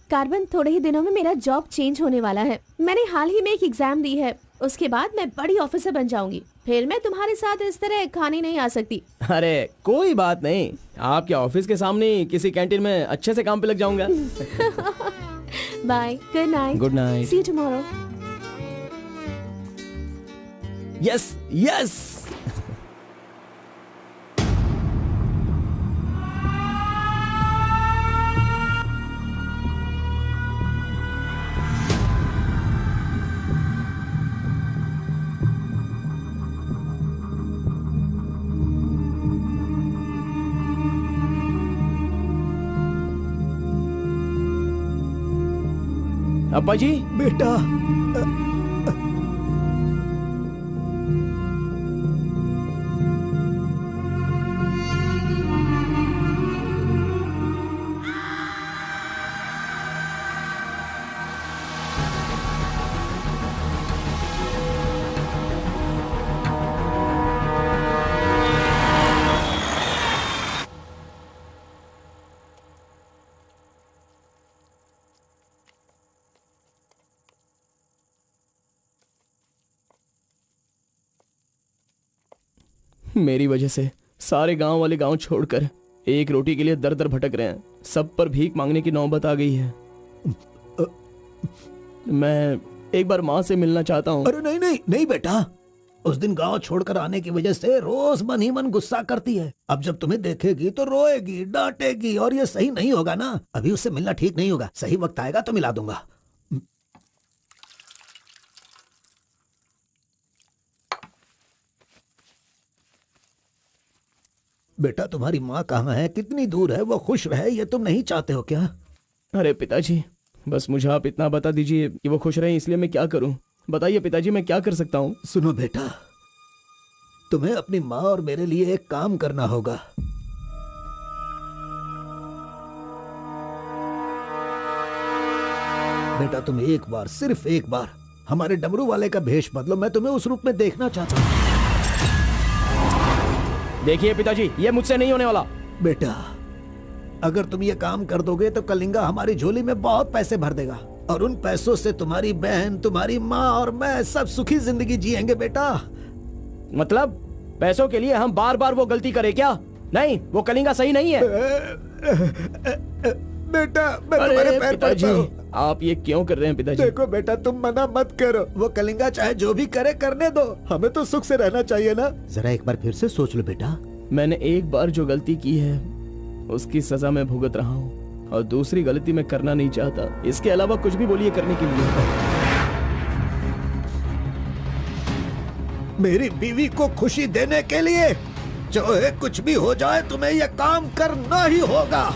कार्बन, थोड़े ही दिनों में मेरा जॉब चेंज होने वाला है। मैंने हाल ही में एक एग्जाम दी है, उसके बाद मैं बड़ी ऑफिसर बन जाऊंगी। फिर मैं तुम्हारे साथ इस तरह खाने नहीं आ सकती। अरे कोई बात नहीं, आपके ऑफिस के सामने किसी कैंटीन में अच्छे से काम पे लग जाऊंगा। Bye, good night. Good night. See you tomorrow. Yes yes. अब्बा जी। बेटा, मेरी वजह से सारे गांव वाले गांव छोड़कर एक रोटी के लिए दर दर भटक रहे हैं। सब पर भीख मांगने की नौबत आ गई है। मैं एक बार माँ से मिलना चाहता हूँ। अरे नहीं नहीं नहीं बेटा, उस दिन गांव छोड़कर आने की वजह से रोज मन ही मन गुस्सा करती है। अब जब तुम्हें देखेगी तो रोएगी, डांटेगी, और ये सही नहीं होगा ना। अभी उससे मिलना ठीक नहीं होगा। सही वक्त आएगा तो मिला दूंगा। बेटा, तुम्हारी माँ कहाँ है? कितनी दूर है? वो खुश रहे, ये तुम नहीं चाहते हो क्या? अरे पिताजी, बस मुझे आप इतना बता दीजिए कि वो खुश रहे, इसलिए मैं क्या करूं? बताइए पिताजी, मैं क्या कर सकता हूं? सुनो बेटा, तुम्हें अपनी माँ और मेरे लिए एक काम करना होगा। बेटा, तुम एक बार, सिर्फ एक बार हमारे डमरू वाले का भेष बदलो। मैं तुम्हें उस रूप में देखना चाहता हूँ। देखिए पिताजी, ये मुझसे नहीं होने वाला। बेटा, अगर तुम ये काम कर दोगे तो कलिंगा हमारी झोली में बहुत पैसे भर देगा, और उन पैसों से तुम्हारी बहन, तुम्हारी माँ और मैं सब सुखी जिंदगी जिएंगे। बेटा, मतलब पैसों के लिए हम बार बार वो गलती करें क्या? नहीं, वो कलिंगा सही नहीं है। बेटा, मैं तुम्हारे पैर पड़ता हूं। आप ये क्यों कर रहे हैं पिताजी? देखो बेटा, तुम मना मत करो। वो कलिंगा चाहे जो भी करे, करने दो। हमें तो सुख से रहना चाहिए ना। जरा एक बार फिर से सोच लो बेटा। मैंने एक बार जो गलती की है उसकी सजा मैं भुगत रहा हूँ, और दूसरी गलती मैं करना नहीं चाहता। इसके अलावा कुछ भी बोलिए करने के लिए। मेरी बीवी को खुशी देने के लिए चाहे कुछ भी हो जाए, तुम्हें यह काम करना ही होगा।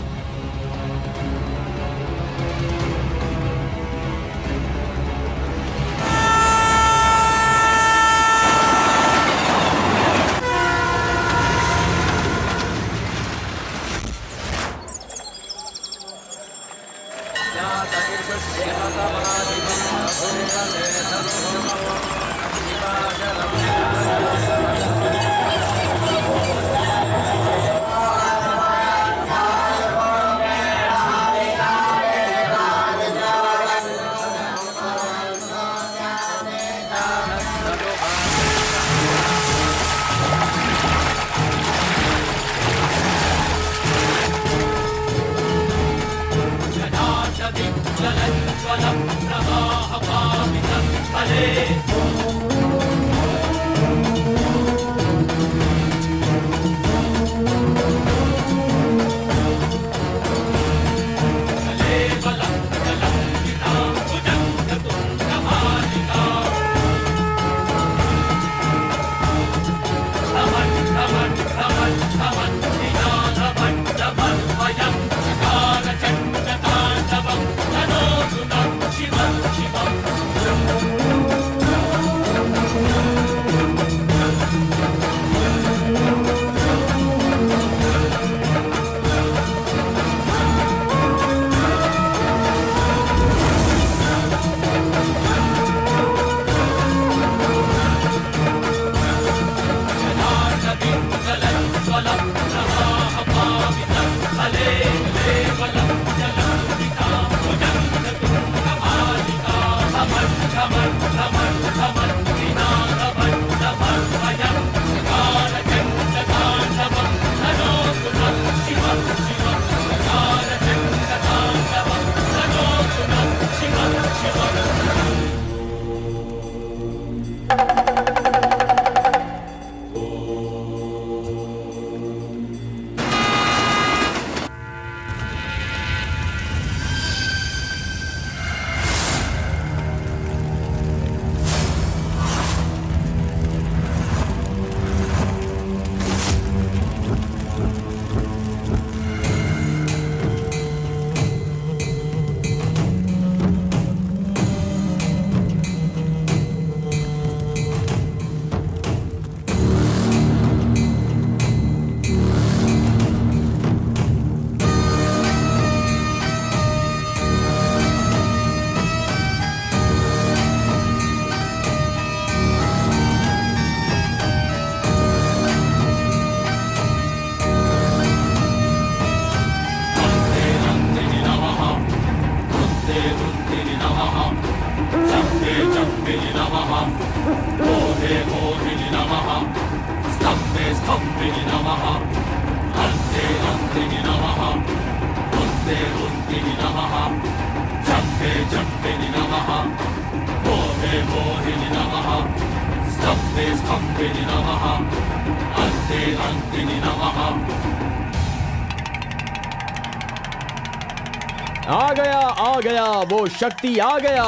आ गया वो शक्ति आ गया,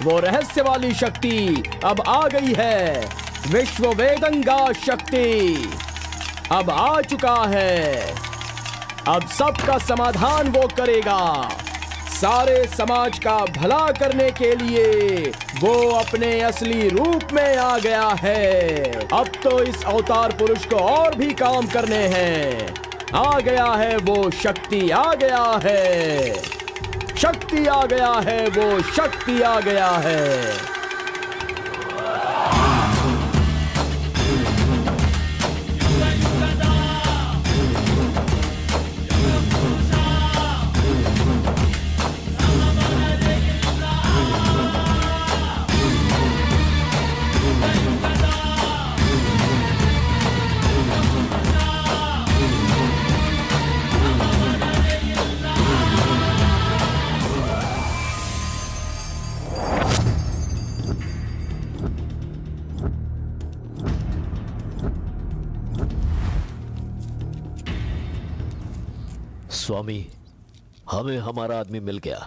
वो रहस्य वाली शक्ति अब आ गई है। विश्व वेदंगा शक्ति अब आ चुका है। अब सबका समाधान वो करेगा। सारे समाज का भला करने के लिए वो अपने असली रूप में आ गया है। अब तो इस अवतार पुरुष को और भी काम करने हैं। आ गया है वो शक्ति, आ गया है शक्ति, आ गया है वो शक्ति, आ गया है। स्वामी, हमें हमारा आदमी मिल गया।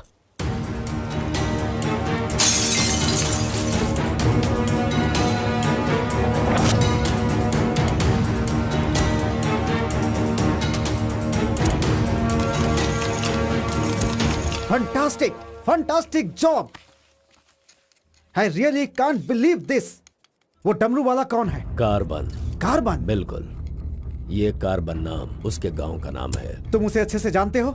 Fantastic, fantastic job. I really can't believe this. वो डमरू वाला कौन है? कार्बन। कार्बन? बिल्कुल, ये कार्बन नाम उसके गांव का नाम है। तुम उसे अच्छे से जानते हो?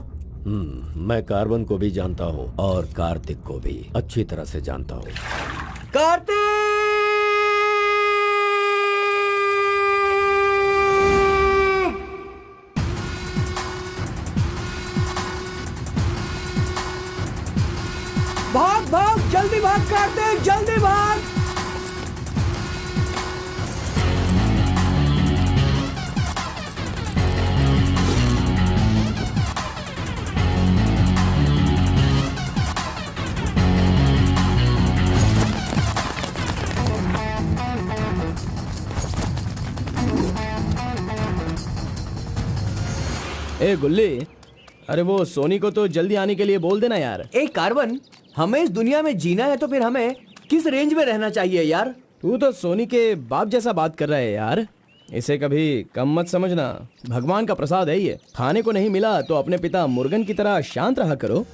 मैं कार्बन को भी जानता हूँ और कार्तिक को भी अच्छी तरह से जानता हूँ। कार्तिक! भाग भाग, जल्दी भाग कार्तिक, जल्दी भाग। ए गुल्ली, अरे वो सोनी को तो जल्दी आने के लिए बोल देना यार। ए कार्बन, हमें इस दुनिया में जीना है तो फिर हमें किस रेंज में रहना चाहिए यार? तू तो सोनी के बाप जैसा बात कर रहा है यार। इसे कभी कम मत समझना, भगवान का प्रसाद है ये। खाने को नहीं मिला तो अपने पिता मुर्गन की तरह शांत रहा करो।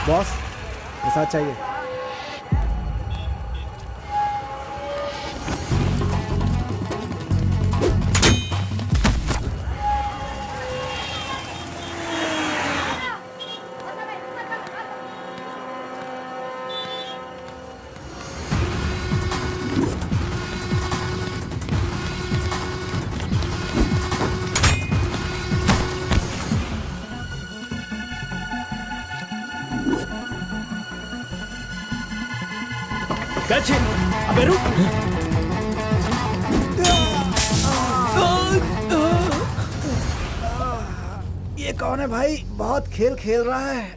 बॉस, ये साथ चाहिए। अबे रुक। ये कौन है भाई? बहुत खेल खेल रहा है।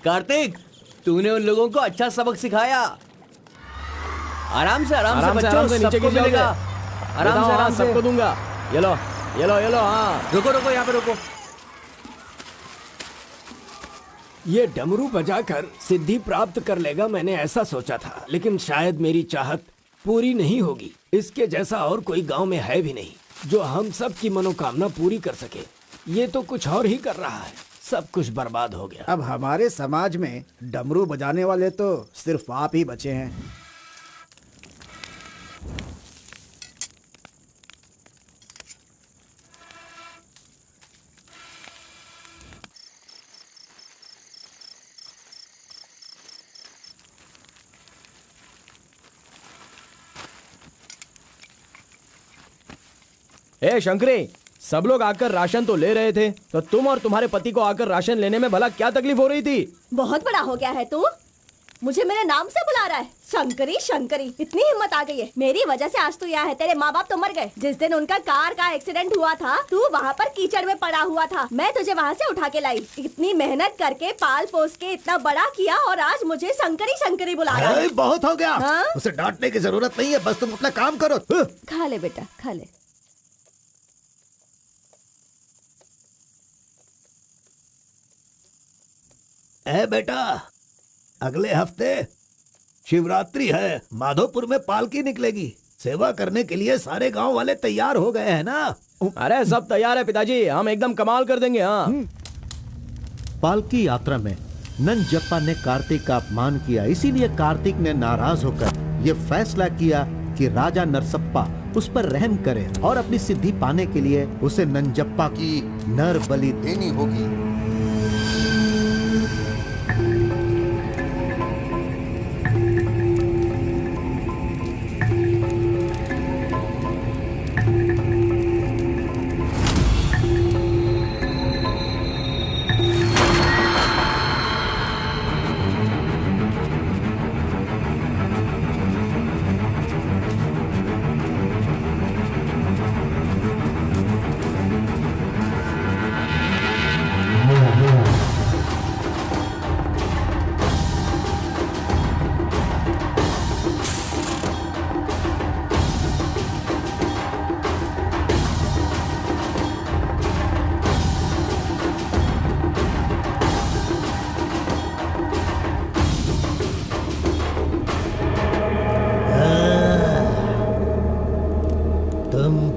कार्तिक, तूने उन लोगों को अच्छा सबक सिखाया। आराम से बच्चों, नीचे गिर मिलेगा। आराम से सबको दूंगा। ये लो। हाँ, रुको, यहाँ पे रुको। ये डमरू बजाकर सिद्धि प्राप्त कर लेगा, मैंने ऐसा सोचा था, लेकिन शायद मेरी चाहत पूरी नहीं होगी। इसके जैसा और कोई गांव में है भी नहीं जो हम सब की मनोकामना पूरी कर सके। ये तो कुछ और ही कर रहा है, सब कुछ बर्बाद हो गया। अब हमारे समाज में डमरू बजाने वाले तो सिर्फ आप ही बचे हैं। ए शंकरी, सब लोग आकर राशन तो ले रहे थे, तो तुम और तुम्हारे पति को आकर राशन लेने में भला क्या तकलीफ हो रही थी? बहुत बड़ा हो गया है तू, मुझे मेरे नाम से बुला रहा है। शंकरी शंकरी, इतनी हिम्मत आ गई है। मेरी वजह से आज तू यहाँ है। तेरे माँ बाप तो मर गए। जिस दिन उनका कार का एक्सीडेंट हुआ था, तू वहाँ पर कीचड़ में पड़ा हुआ था। मैं तुझे वहाँ से उठा के लाई। इतनी मेहनत करके पाल पोस के इतना बड़ा किया और आज मुझे शंकरी शंकरी बुला रहा है। बहुत हो गया। हाँ? उसे डांटने की जरूरत नहीं है, बस तुम अपना काम करो। खा ले बेटा, खा ले। ए बेटा, अगले हफ्ते शिवरात्रि है, माधोपुर में पालकी निकलेगी। सेवा करने के लिए सारे गांव वाले तैयार हो गए हैं ना? अरे सब तैयार है पिताजी, हम एकदम कमाल कर देंगे। हाँ, पालकी यात्रा में नंजप्पा ने कार्तिक का अपमान किया, इसीलिए कार्तिक ने नाराज होकर ये फैसला किया कि राजा नरसप्पा उस पर रहम करे और अपनी सिद्धि पाने के लिए उसे नंजप्पा की नर बलि देनी होगी।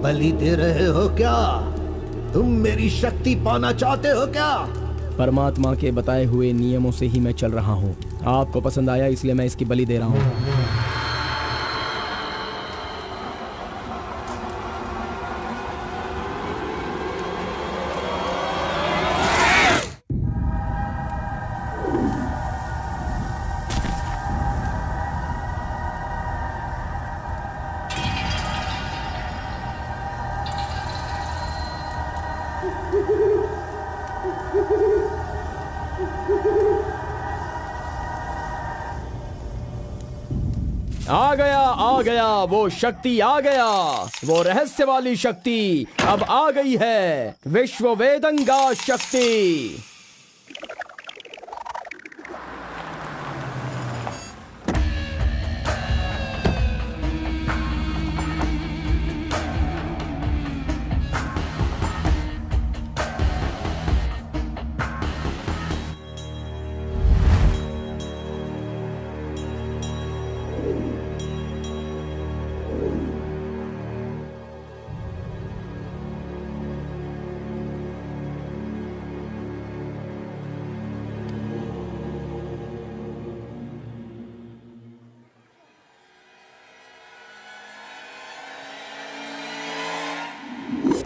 बलि दे रहे हो क्या? तुम मेरी शक्ति पाना चाहते हो क्या? परमात्मा के बताए हुए नियमों से ही मैं चल रहा हूँ। आपको पसंद आया इसलिए मैं इसकी बलि दे रहा हूँ। आ गया वो शक्ति, आ गया वो रहस्य वाली शक्ति। अब आ गई है विश्व वेदंगा शक्ति।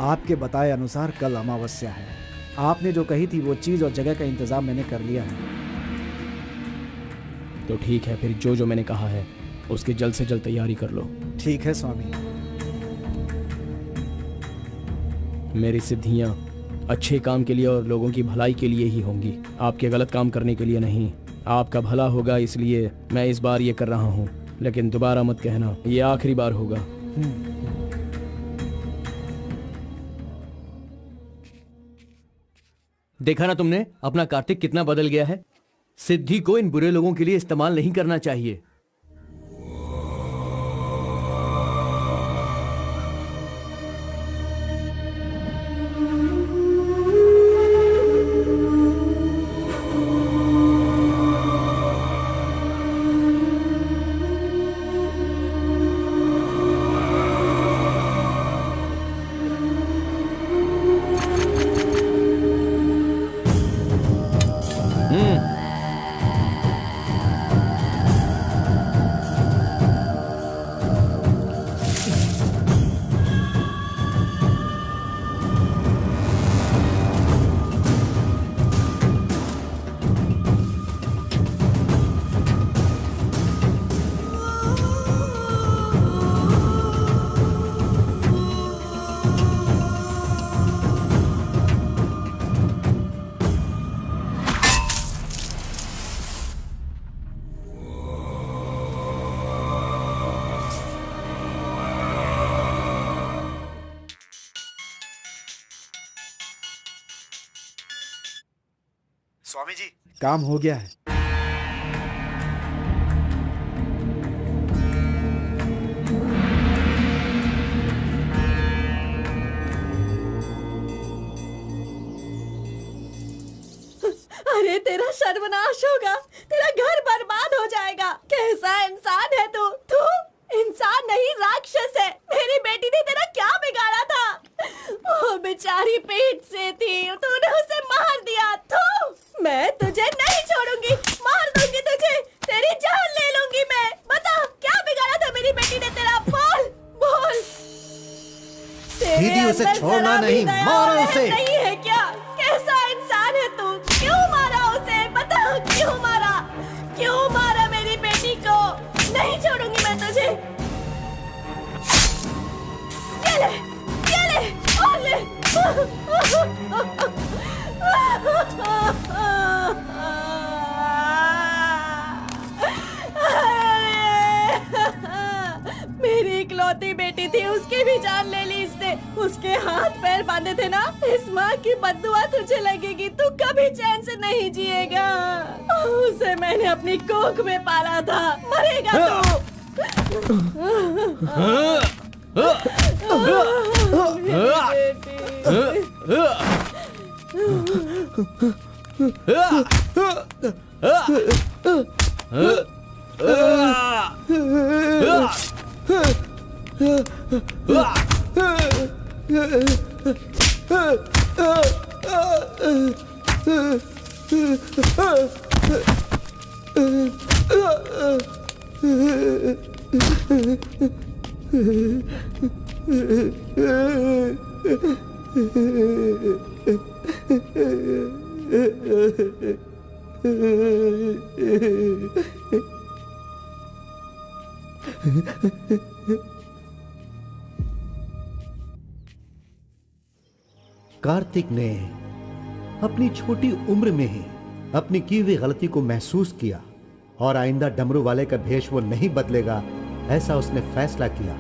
आपके बताए अनुसार कल अमावस्या है। आपने जो कही थी वो चीज और जगह का इंतजाम मैंने कर लिया है। तो ठीक है, फिर जो मैंने कहा है उसकी जल्द से जल्द तैयारी कर लो। ठीक है स्वामी। मेरी सिद्धियां अच्छे काम के लिए और लोगों की भलाई के लिए ही होंगी, आपके गलत काम करने के लिए नहीं। आपका भला होगा इसलिए मैं इस बार ये कर रहा हूँ, लेकिन दोबारा मत कहना, ये आखिरी बार होगा। देखा ना तुमने, अपना कार्तिक कितना बदल गया है। सिद्धि को इन बुरे लोगों के लिए इस्तेमाल नहीं करना चाहिए। स्वामी जी, काम हो गया है। अरे तेरा सर्वनाश होगा, तेरा घर बर्बाद हो जाएगा। कैसा इंसान है तू? तू इंसान नहीं, राक्षस है। मेरी बेटी ने तेरा क्या बिगाड़ा था? वो बेचारी पेट से थी, तूने उसे मार दिया। तू, मैं तुझे नहीं छोड़ूंगी, मार दूंगी तुझे, तेरी जान ले लूंगी मैं। बता क्या बिगाड़ा था मेरी बेटी ने तेरा? बोल बोल। दीदी उसे छोड़ना नहीं, मारो उसे। नहीं है क्या? कैसा इंसान है तू? क्यों मारा उसे? बता क्यों मारा? क्यों मारा मेरी बेटी को? नहीं छोड़ूंगी मैं तुझे। ये ले और ले। मेरी इकलौती बेटी थी, उसकी भी जान ले ली इसने। उसके हाथ पैर बांधे थे ना, इस माँ की बद्दुआ तुझे लगेगी, तू कभी चैन से नहीं जिएगा। उसे मैंने अपनी कोख में पाला था, मरेगा तू। कार्तिक ने अपनी छोटी उम्र में ही अपनी की हुई गलती को महसूस किया और आइंदा डमरू वाले का भेष वो नहीं बदलेगा, ऐसा उसने फैसला किया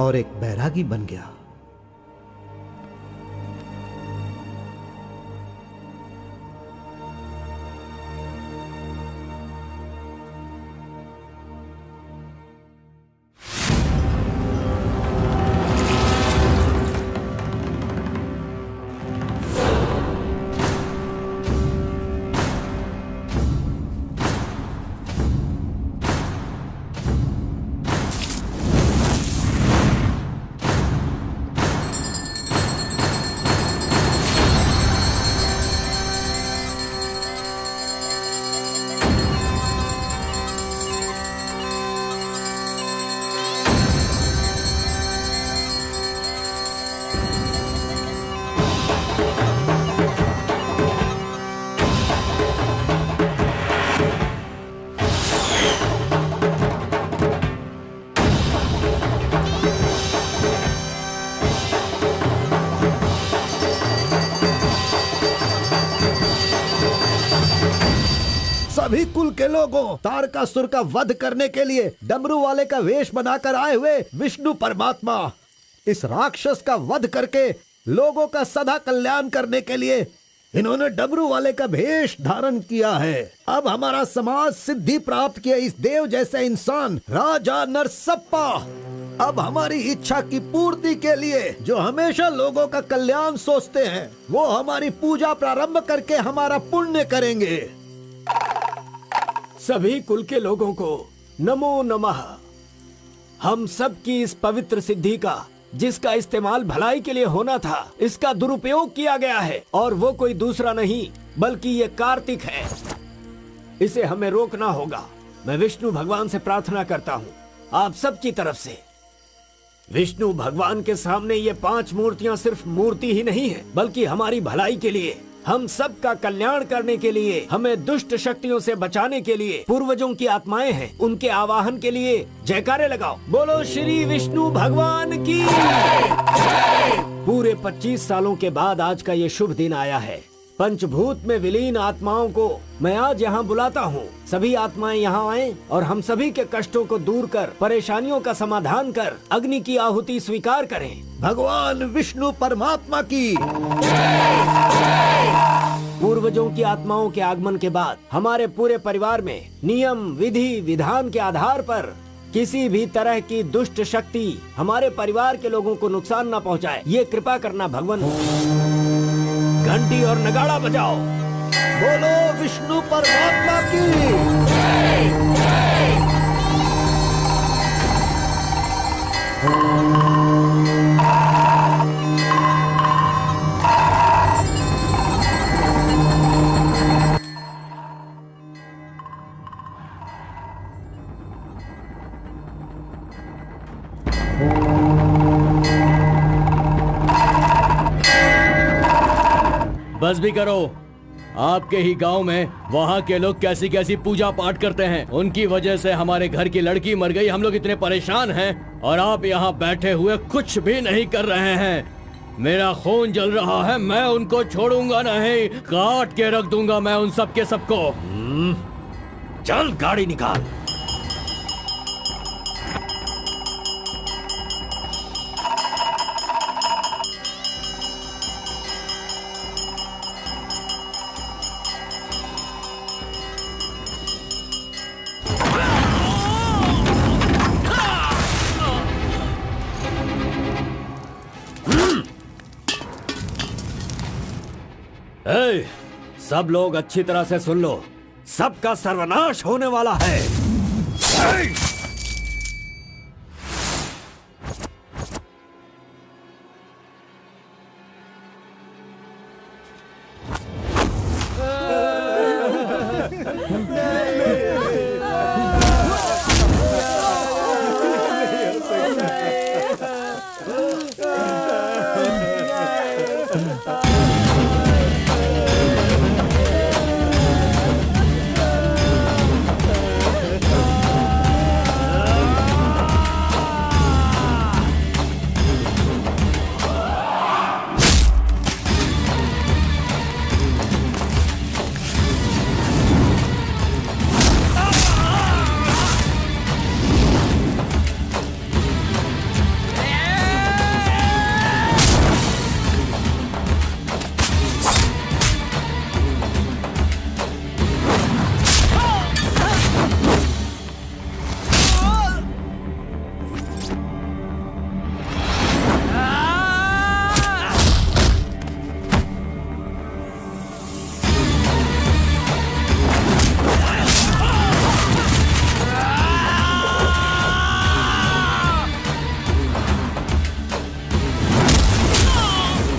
और एक बैरागी बन गया। सभी कुल के लोगों, तारकासुर का वध करने के लिए डमरू वाले का वेश बनाकर आए हुए विष्णु परमात्मा इस राक्षस का वध करके लोगों का सदा कल्याण करने के लिए इन्होंने डमरू वाले का भेष धारण किया है। अब हमारा समाज सिद्धि प्राप्त किया इस देव जैसे इंसान राजा नरसप्पा अब हमारी इच्छा की पूर्ति के लिए, जो हमेशा लोगों का कल्याण सोचते हैं, वो हमारी पूजा प्रारंभ करके हमारा पुण्य करेंगे। सभी कुल के लोगों को नमो नमः। हम सब की इस पवित्र सिद्धि का, जिसका इस्तेमाल भलाई के लिए होना था, इसका दुरुपयोग किया गया है और वो कोई दूसरा नहीं बल्कि ये कार्तिक है। इसे हमें रोकना होगा। मैं विष्णु भगवान से प्रार्थना करता हूँ आप सब की तरफ से। विष्णु भगवान के सामने ये 5 मूर्तियाँ सिर्फ मूर्ति ही नहीं है, बल्कि हमारी भलाई के लिए, हम सब का कल्याण करने के लिए, हमें दुष्ट शक्तियों से बचाने के लिए पूर्वजों की आत्माएं हैं, उनके आवाहन के लिए जयकारे लगाओ। बोलो श्री विष्णु भगवान की। पूरे 25 सालों के बाद आज का ये शुभ दिन आया है। पंचभूत में विलीन आत्माओं को मैं आज यहाँ बुलाता हूँ। सभी आत्माएं यहाँ आएं और हम सभी के कष्टों को दूर कर, परेशानियों का समाधान कर, अग्नि की आहुति स्वीकार करें। भगवान विष्णु परमात्मा की। पूर्वजों की आत्माओं के आगमन के बाद हमारे पूरे परिवार में नियम, विधि, विधान के आधार पर किसी भी तरह की दुष्ट शक्ति हमारे परिवार के लोगों को नुकसान न पहुंचाए, ये कृपा करना भगवान। घंटी और नगाड़ा बजाओ। बोलो विष्णु परमात्मा की। बस भी करो। आपके ही गांव में वहाँ के लोग कैसी कैसी पूजा पाठ करते हैं। उनकी वजह से हमारे घर की लड़की मर गई। हम लोग इतने परेशान हैं और आप यहाँ बैठे हुए कुछ भी नहीं कर रहे हैं। मेरा खून जल रहा है, मैं उनको छोड़ूंगा नहीं, काट के रख दूंगा मैं उन सब के सबको। चल गाड़ी निकाल। ए, सब लोग अच्छी तरह से सुन लो, सबका सर्वनाश होने वाला है।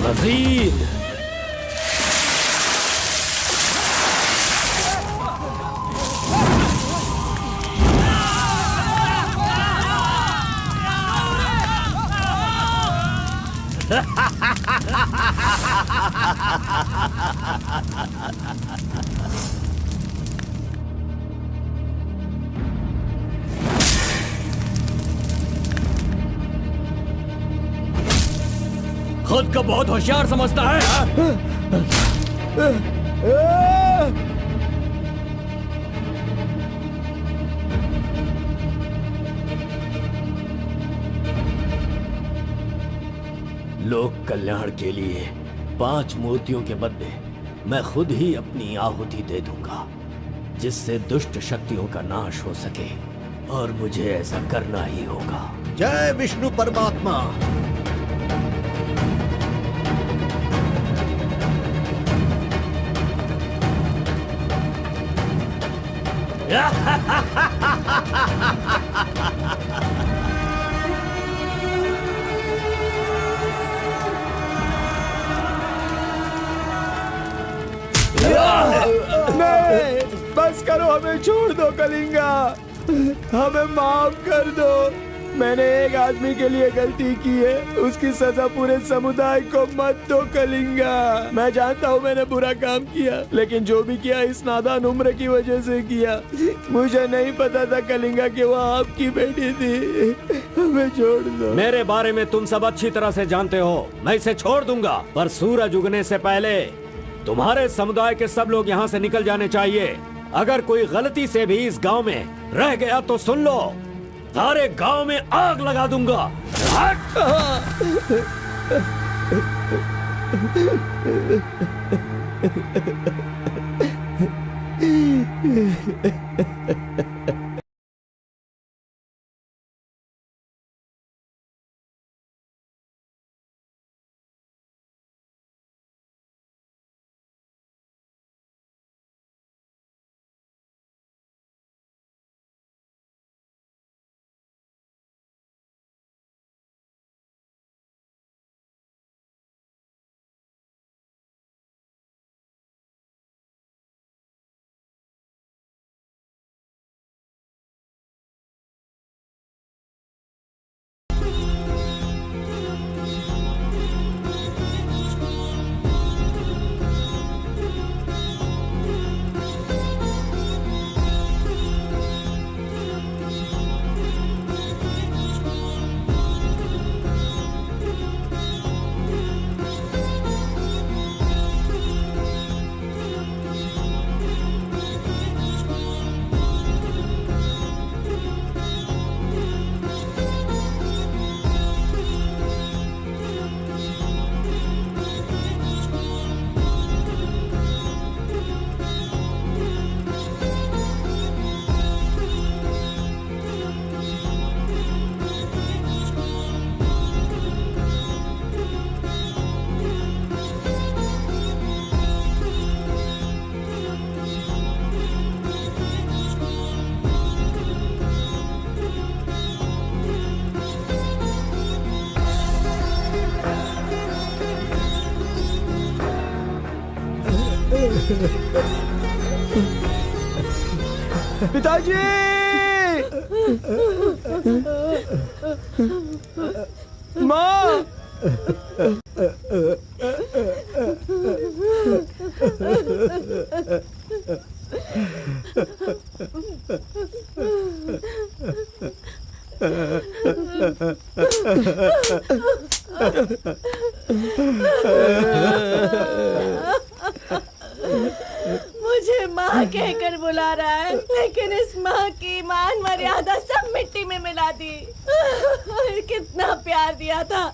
मजीद खुद को बहुत होशियार समझता है। लोक कल्याण के लिए 5 मूर्तियों के बदले मैं खुद ही अपनी आहुति दे दूंगा, जिससे दुष्ट शक्तियों का नाश हो सके, और मुझे ऐसा करना ही होगा। जय विष्णु परमात्मा। नहीं, बस करो, हमें छोड़ दो कलिंगा, हमें माफ कर दो। मैंने एक आदमी के लिए गलती की है, उसकी सजा पूरे समुदाय को मत दो कलिंगा। मैं जानता हूँ मैंने बुरा काम किया, लेकिन जो भी किया इस नादान उम्र की वजह से किया। मुझे नहीं पता था कलिंगा कि वो आपकी बेटी थी। हमें छोड़ दो। मेरे बारे में तुम सब अच्छी तरह से जानते हो, मैं इसे छोड़ दूंगा, पर सूरज उगने से पहले तुम्हारे समुदाय के सब लोग यहाँ से निकल जाने चाहिए। अगर कोई गलती से भी इस गांव में रह गया तो सुन लो, सारे गांव में आग लगा दूंगा। पिताजी! माँ! मुझे माँ कहकर बुला रहा है, लेकिन इस माँ की मान मर्यादा सब मिट्टी में मिला दी। कितना प्यार दिया था,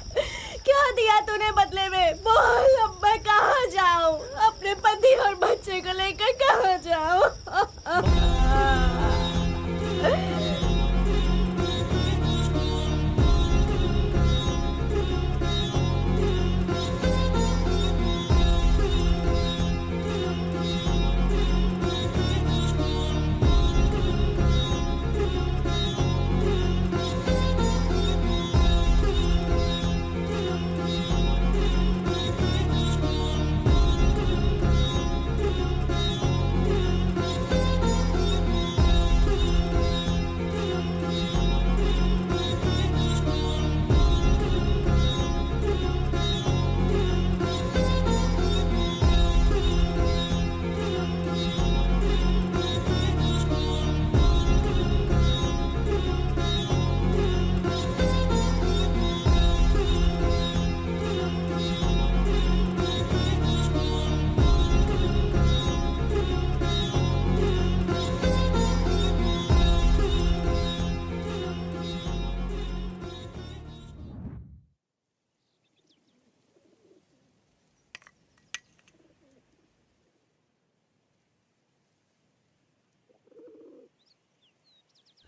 क्या दिया तूने बदले में? बोल, अब मैं कहाँ जाऊँ? अपने पति और बच्चे को लेकर कहाँ जाऊँ?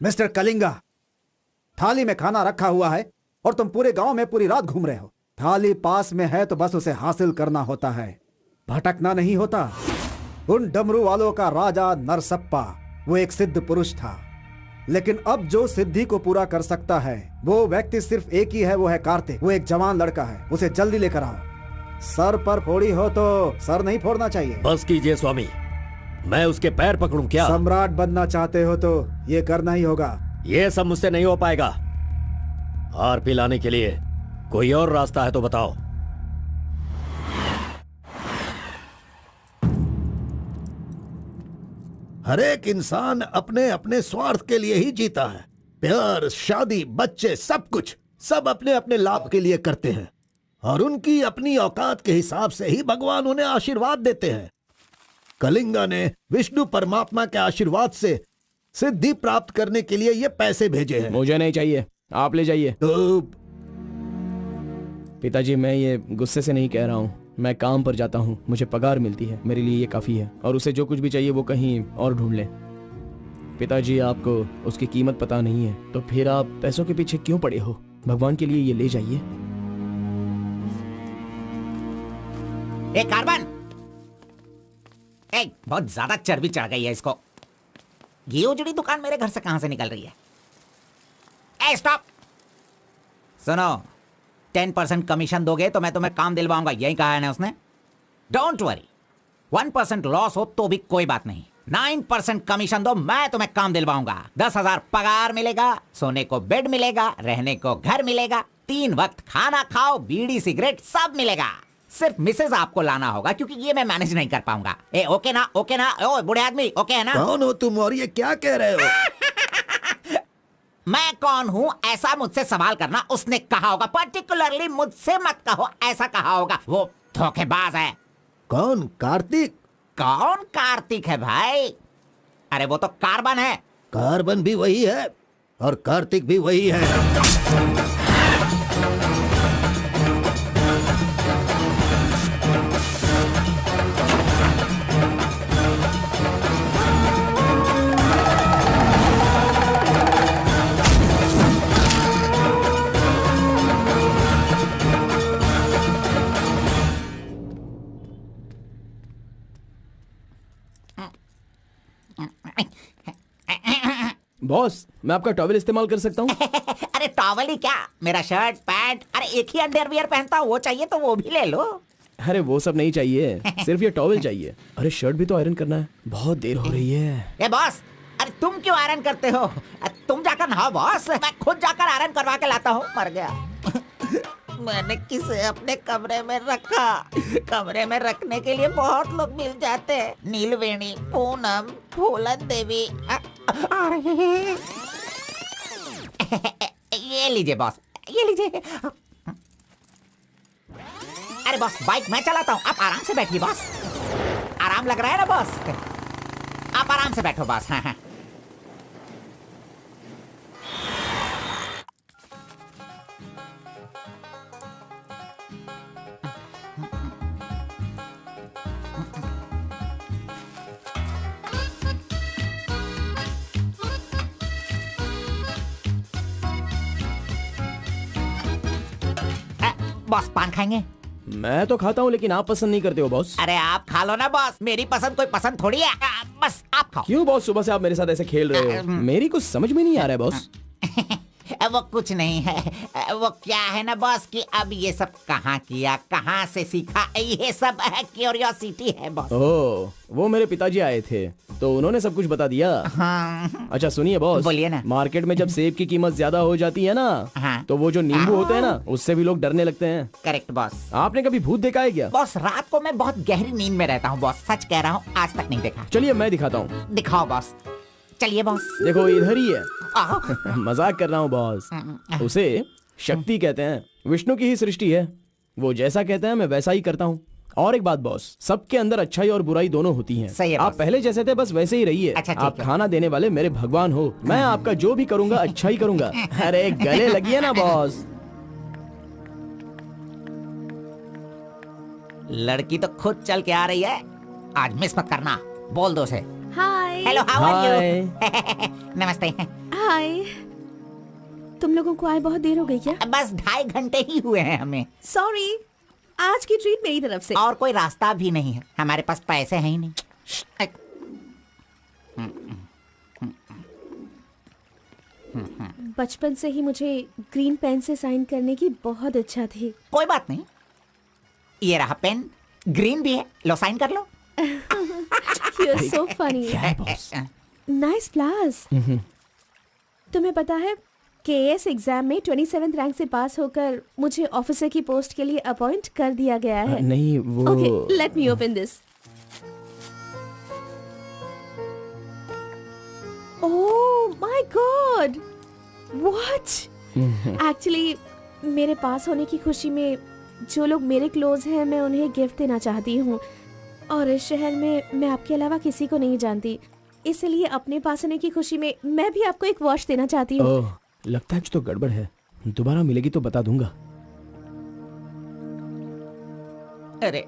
मिस्टर कलिंगा, थाली में खाना रखा हुआ है और तुम पूरे गांव में पूरी रात घूम रहे हो। थाली पास में है तो बस उसे हासिल करना होता है, भटकना नहीं होता। उन डमरू वालों का राजा नरसप्पा वो एक सिद्ध पुरुष था, लेकिन अब जो सिद्धि को पूरा कर सकता है वो व्यक्ति सिर्फ एक ही है, वो है कार्तिक। वो एक जवान लड़का है, उसे जल्दी लेकर आओ। सर पर फोड़ी हो तो सर नहीं फोड़ना चाहिए। बस कीजिए स्वामी, मैं उसके पैर पकड़ूं क्या? सम्राट बनना चाहते हो तो ये करना ही होगा। ये सब मुझसे नहीं हो पाएगा। हार पिलाने के लिए कोई और रास्ता है तो बताओ। हर एक इंसान अपने अपने स्वार्थ के लिए ही जीता है। प्यार, शादी, बच्चे, सब कुछ सब अपने अपने लाभ के लिए करते हैं और उनकी अपनी औकात के हिसाब से ही भगवान उन्हें आशीर्वाद देते हैं। कलिंगा ने विष्णु परमात्मा के आशीर्वाद से सिद्धि प्राप्त करने के लिए ये पैसे भेजे हैं। मुझे नहीं चाहिए, आप ले जाइए। तो पिताजी, मैं ये गुस्से से नहीं कह रहा हूँ, मैं काम पर जाता हूँ, मुझे पगार मिलती है, मेरे लिए ये काफी है। और उसे जो कुछ भी चाहिए वो कहीं और ढूंढ ले। पिताजी, आपको उसकी कीमत पता नहीं है, तो फिर आप पैसों के पीछे क्यों पड़े हो? भगवान के लिए ये ले जाइए। ए कार्बन, ए बहुत ज्यादा चर्बी चढ़ गई है इसको। ये उजड़ी दुकान मेरे घर से कहां से निकल रही है? ए स्टॉप, सुनो, 10% कमीशन दोगे तो मैं तुम्हें काम दिलवाऊंगा, यही कहा है ना उसने। डोंट वरी, 1% लॉस हो तो भी कोई बात नहीं, 9% कमीशन दो, मैं तुम्हें काम दिलवाऊंगा। 10,000 पगार मिलेगा, सोने को बेड मिलेगा, रहने को घर मिलेगा, 3 वक्त खाना खाओ, बीड़ी सिगरेट सब मिलेगा। सिर्फ मिसेज आपको लाना होगा, क्योंकि ये मैं मैनेज नहीं कर पाऊंगा। ए ओके ना, ओके ना? ओ बूढ़े आदमी, ओके है ना? कौन हो तुम और ये क्या कह रहे हो? मैं कौन हूँ ऐसा मुझसे सवाल करना उसने कहा होगा। पर्टिकुलरली मुझसे मत कहो, ऐसा कहा होगा। वो धोखेबाज है। कौन? कार्तिक? कौन कार्तिक है भाई? अरे वो तो कार्बन है। कार्बन भी वही है और कार्तिक भी वही है। बॉस, मैं आपका टॉवल इस्तेमाल कर सकता हूँ? अरे टॉवल ही क्या, मेरा शर्ट पैंट, अरे एक ही अंडरवियर पहनता हूँ, वो चाहिए तो वो भी ले लो। अरे वो सब नहीं चाहिए, सिर्फ ये टॉवल चाहिए। अरे शर्ट भी तो आयरन करना है, बहुत देर हो रही है। ए बॉस, अरे तुम क्यों आयरन करते हो? तुम जाकर नहाओ बॉस, मैं खुद जाकर आयरन करवा के लाता हूँ। मर गया। मैंने किसे अपने कमरे में रखा? कमरे में रखने के लिए बहुत लोग मिल जाते हैं। नीलवेणी, पूनम, फूलन देवी। ये लीजिए बॉस, ये लीजिए। अरे बॉस, बाइक मैं चलाता हूँ, आप आराम से बैठिए बॉस। आराम लग रहा है ना बॉस? आप आराम से बैठो बॉस। हाँ हाँ। बॉस पान खाएंगे? मैं तो खाता हूँ, लेकिन आप पसंद नहीं करते हो बॉस। अरे आप खा लो ना बॉस, मेरी पसंद कोई पसंद थोड़ी है। बस आप खाओ। क्यों बॉस, सुबह से आप मेरे साथ ऐसे खेल रहे हो? मेरी कुछ समझ में नहीं आ रहा है बॉस। वो कुछ नहीं है, वो क्या है ना बॉस कि अब ये सब कहाँ किया, कहाँ से सीखा, ये सब क्यूरियोसिटी है बॉस। ओह, वो मेरे पिताजी आए थे तो उन्होंने सब कुछ बता दिया। हाँ। अच्छा सुनिए बॉस, बोलिए ना। मार्केट में जब सेब की कीमत ज्यादा हो जाती है ना, हाँ। तो वो जो नींबू होते हैं ना, उससे भी लोग डरने लगते हैं। Correct boss. आपने कभी भूत देखा है क्या? बॉस रात को मैं बहुत गहरी नींद में रहता हूँ बॉस, सच कह रहा हूँ, आज तक नहीं देखा। चलिए मैं दिखाता हूँ। दिखाओ बॉस, चलिए बॉस। देखो इधर ही है। मजाक कर रहा हूँ बॉस। उसे शक्ति कहते हैं, विष्णु की ही सृष्टि है। वो जैसा कहते हैं मैं वैसा ही करता हूँ। और एक बात बॉस, सबके अंदर अच्छाई और बुराई दोनों होती हैं। सही है आप बॉस। पहले जैसे थे बस वैसे ही रहिए। अच्छा, ठीक आप है। खाना देने वाले मेरे भगवान हो, मैं आपका जो भी करूंगा अच्छा ही करूंगा। अरे गले लगिए ना बॉस। लड़की तो खुद चल के आ रही है, आज मिस मत करना। बोल दो उसे। Hi. Hello, how are you? नमस्ते। हाय। तुम लोगों को आए बहुत देर हो गई क्या? बस 2.5 घंटे ही हुए हैं हमें। सॉरी, आज की ट्रीट मेरी तरफ से। और कोई रास्ता भी नहीं है, हमारे पास पैसे हैं ही नहीं। बचपन से ही मुझे ग्रीन पेन से साइन करने की बहुत इच्छा थी। कोई बात नहीं, ये रहा पेन, ग्रीन भी है, लो साइन कर लो। You're so funny. Nice flowers. तुम्हें पता है केएस एग्जाम में 27th रैंक से पास होकर मुझे ऑफिसर की पोस्ट के लिए अपॉइंट कर दिया गया है। नहीं वो। Okay, let me open this. Oh my God! What? Actually, मेरे पास होने की खुशी में जो लोग मेरे क्लोज हैं मैं उन्हें गिफ्ट देना चाहती हूँ, और इस शहर में मैं आपके अलावा किसी को नहीं जानती, इसलिए अपने पास होने की खुशी में मैं भी आपको एक वॉच देना चाहती हूँ। ओह, लगता है कुछ तो गड़बड़ है। दोबारा मिलेगी तो बता दूंगा। अरे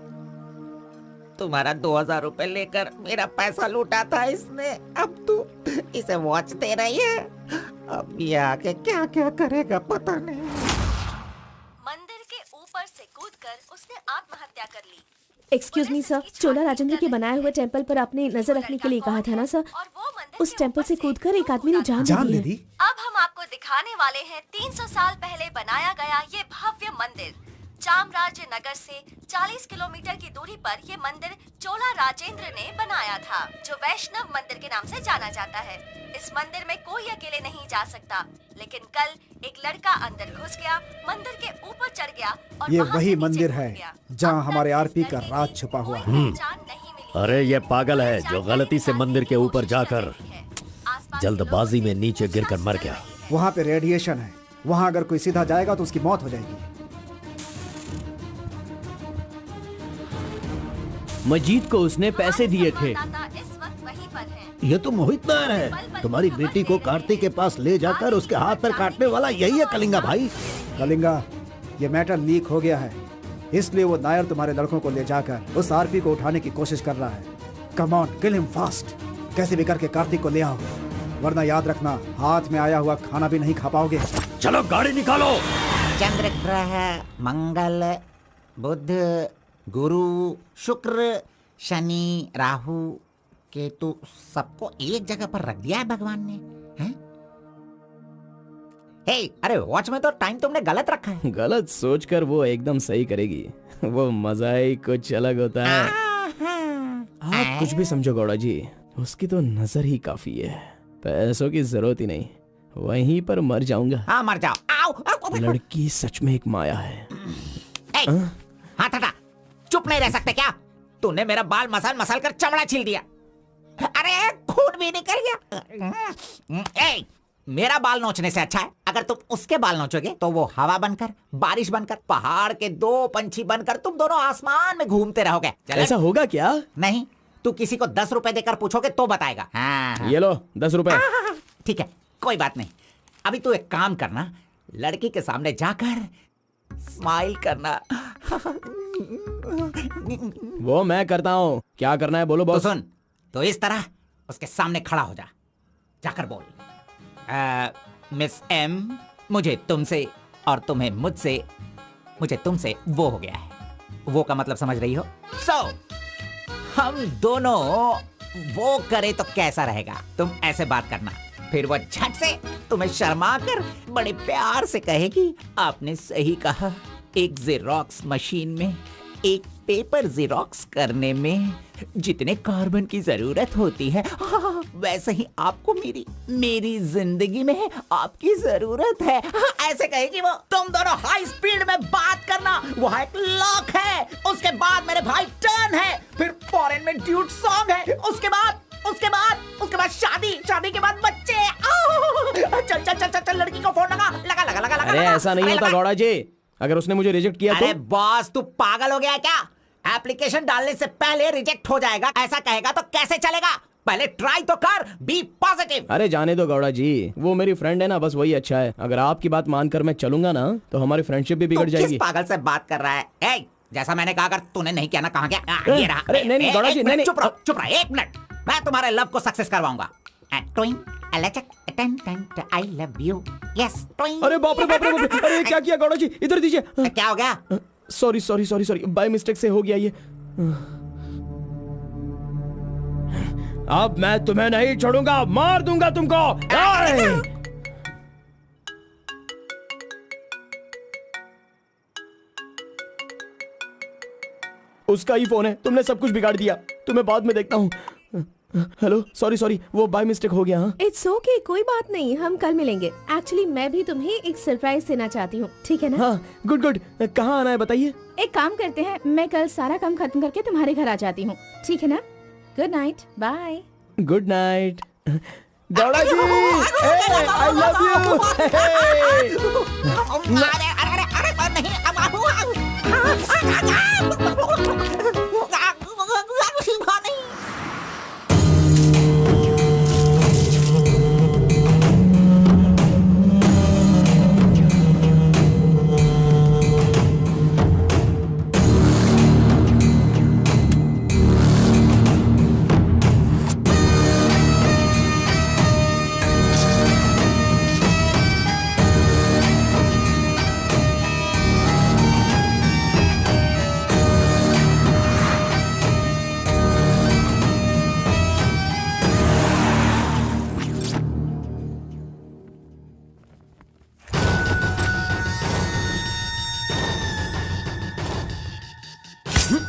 तुम्हारा 2000 रुपए लेकर मेरा पैसा लूटा था इसने, अब तू इसे वॉच दे रही है। अब ये आके क्या क्या करेगा पता नहीं। मंदिर के ऊपर से कूदकर उसने आत्महत्या कर ली। एक्सक्यूज मी सर, चोला राजेंद्र के बनाए हुए टेंपल पर आपने नजर रखने के लिए कहा था ना सर? उस टेंपल से कूदकर एक आदमी ने जान दे दी। अब हम आपको दिखाने वाले हैं 300 साल पहले बनाया गया ये भव्य मंदिर। चामराज नगर से 40 किलोमीटर की दूरी पर ये मंदिर चोला राजेंद्र ने बनाया था, जो वैष्णव मंदिर के नाम से जाना जाता है। इस मंदिर में कोई अकेले नहीं जा सकता, लेकिन कल एक लड़का अंदर घुस गया, मंदिर के ऊपर चढ़ गया और ये वहां वही से नीचे मंदिर कूद है गया। जहाँ हमारे आरपी का राज छुपा हुआ है। अरे ये पागल है जो गलती से मंदिर के ऊपर जाकर जल्दबाजी में नीचे गिरकर मर गया। वहाँ पे रेडिएशन है, वहाँ अगर कोई सीधा जाएगा तो उसकी मौत हो जाएगी। मजीद को उसने पैसे दिए थे। ये तो मोहित नायर है, तुम्हारी बेटी को कार्तिक के पास ले जाकर उसके हाथ पर काटने वाला यही है कलिंगा भाई। कलिंगा, ये मैटर लीक हो गया है, इसलिए वो नायर तुम्हारे लड़कों को ले जाकर उस आरपी को उठाने की कोशिश कर रहा है। Come on, kill him fast. कैसे भी करके कार्तिक को ले आओ, वरना याद रखना हाथ में आया हुआ खाना भी नहीं खा पाओगे। चलो गाड़ी निकालो। चंद्र ग्रह, मंगल, बुध, गुरु, शुक्र, शनि, राहु, केतु, सबको एक जगह पर रख दिया है भगवान ने, हैं? हे, अरे वॉच में तो टाइम तुमने गलत रखा है। गलत सोचकर वो एकदम सही करेगी। वो मजा ही कुछ अलग होता है। आप कुछ भी समझो गौड़ा जी, उसकी तो नजर ही काफी है, पैसों की जरूरत ही नहीं। वहीं पर मर जाऊंगा। हाँ मर जाओ। आओ। लड़की सच में एक माया है। हाथ हटा, चुप नहीं रह सकते क्या? तूने मेरा बाल मसल कर चमड़ा छील दिया। अरे खून भी निकल गया। ए, मेरा बाल नोचने से अच्छा है अगर तुम उसके बाल नोचोगे तो वो हवा बनकर, बारिश बनकर, पहाड़ के 2 पंछी बनकर तुम दोनों आसमान में घूमते रहोगे। ऐसा होगा क्या? नहीं, तू किसी को 10 रुपए देकर पूछोगे तो बताएगा। हाँ। ये लो 10 रुपए। ठीक है, कोई बात नहीं। अभी तू एक काम करना, लड़की के सामने जाकर स्माइल करना। वो मैं करता हूँ, क्या करना है बोलो बॉस। तो सुन, तो इस तरह उसके सामने खड़ा हो जा, जाकर बोल, मिस एम, मुझे तुमसे और तुम्हें मुझसे, मुझे तुमसे वो हो गया है। वो का मतलब समझ रही हो? हम दोनों वो करे तो कैसा रहेगा? तुम ऐसे बात करना, फिर वो झट से तुम्हें शर्मा कर बड़े प्यार से कहेगी, आपने सही कहा, एक जेरोक्स मशीन में एक पेपर जेरोक्स करने में जितने कार्बन की जरूरत होती है, वैसे ही आपको मेरी जिंदगी में आपकी जरूरत है। ऐसे कहेगी वो। तुम दोनों हाई स्पीड में बात करना, वहाँ एक लॉक है, उसके बाद मेरे भाई टर्न है, फिर फॉरेन में ड्यूट सॉन्ग है, उसके बाद शादी के बाद बच्चे। चल लड़की को फोन लगा। अरे ऐसा नहीं होता गौड़ा जी, अगर उसने मुझे रिजेक्ट किया तो? अरे बॉस, तू पागल हो गया क्या? एप्लीकेशन डालने से पहले रिजेक्ट हो जाएगा, ऐसा कहेगा तो कैसे चलेगा? पहले ट्राई तो कर, बी पॉजिटिव। अरे जाने दो गौड़ा जी, वो मेरी फ्रेंड है ना, बस वही अच्छा है। अगर आपकी बात मानकर मैं चलूंगा ना तो हमारी फ्रेंडशिप भी बिगड़ जाएगी। किस पागल से बात कर रहा है? ए, जैसा मैंने कहा, अगर तूने नहीं किया ना, कहाँ गया? ये रहा। अरे नहीं गौड़ा जी, नहीं। चुप रहो 1 मिनट, मैं तुम्हारे लव को सक्सेस करवाऊंगा। I love you. Yes. अरे बाप रे। अरे क्या किया गौड़ा जी, इधर दीजिए। क्या हो गया? सॉरी, बाय मिस्टेक से हो गया ये। अब मैं तुम्हें नहीं छोड़ूंगा, मार दूंगा तुमको। उसका ही फोन है, तुमने सब कुछ बिगाड़ दिया। तुम्हें बाद में देखता हूँ। हेलो, सॉरी, वो बाय मिस्टेक हो गया। हाँ, इट्स ओके, कोई बात नहीं, हम कल मिलेंगे। एक्चुअली मैं भी तुम्हें एक सरप्राइज देना चाहती हूँ, ठीक है ना? हाँ, गुड। कहाँ आना है बताइए? एक काम करते हैं, मैं कल सारा काम खत्म करके तुम्हारे घर आ जाती हूँ, ठीक है ना? Good night, bye. Good night Gowda ji, I love you.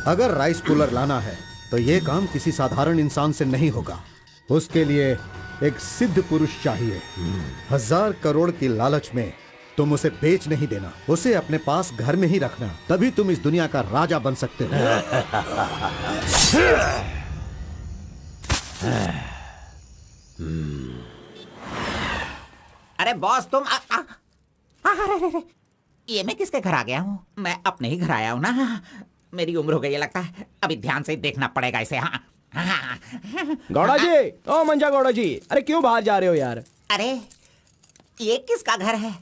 अगर राइस कूलर लाना है तो ये काम किसी साधारण इंसान से नहीं होगा। उसके लिए एक सिद्ध पुरुष चाहिए। 1000 करोड़ की लालच में तुम उसे बेच नहीं देना, उसे अपने पास घर में ही रखना, तभी तुम इस दुनिया का राजा बन सकते हो। अरे बॉस तुम अरे, ये मैं किसके घर आ गया हूँ? मैं अपने ही घर आया हूँ ना। मेरी उम्र हो गई है लगता है, अभी ध्यान से देखना पड़ेगा इसे। हाँ गौड़ा जी, ओ मंजा गौड़ा जी, अरे क्यों बाहर जा रहे हो यार? अरे ये किसका घर है?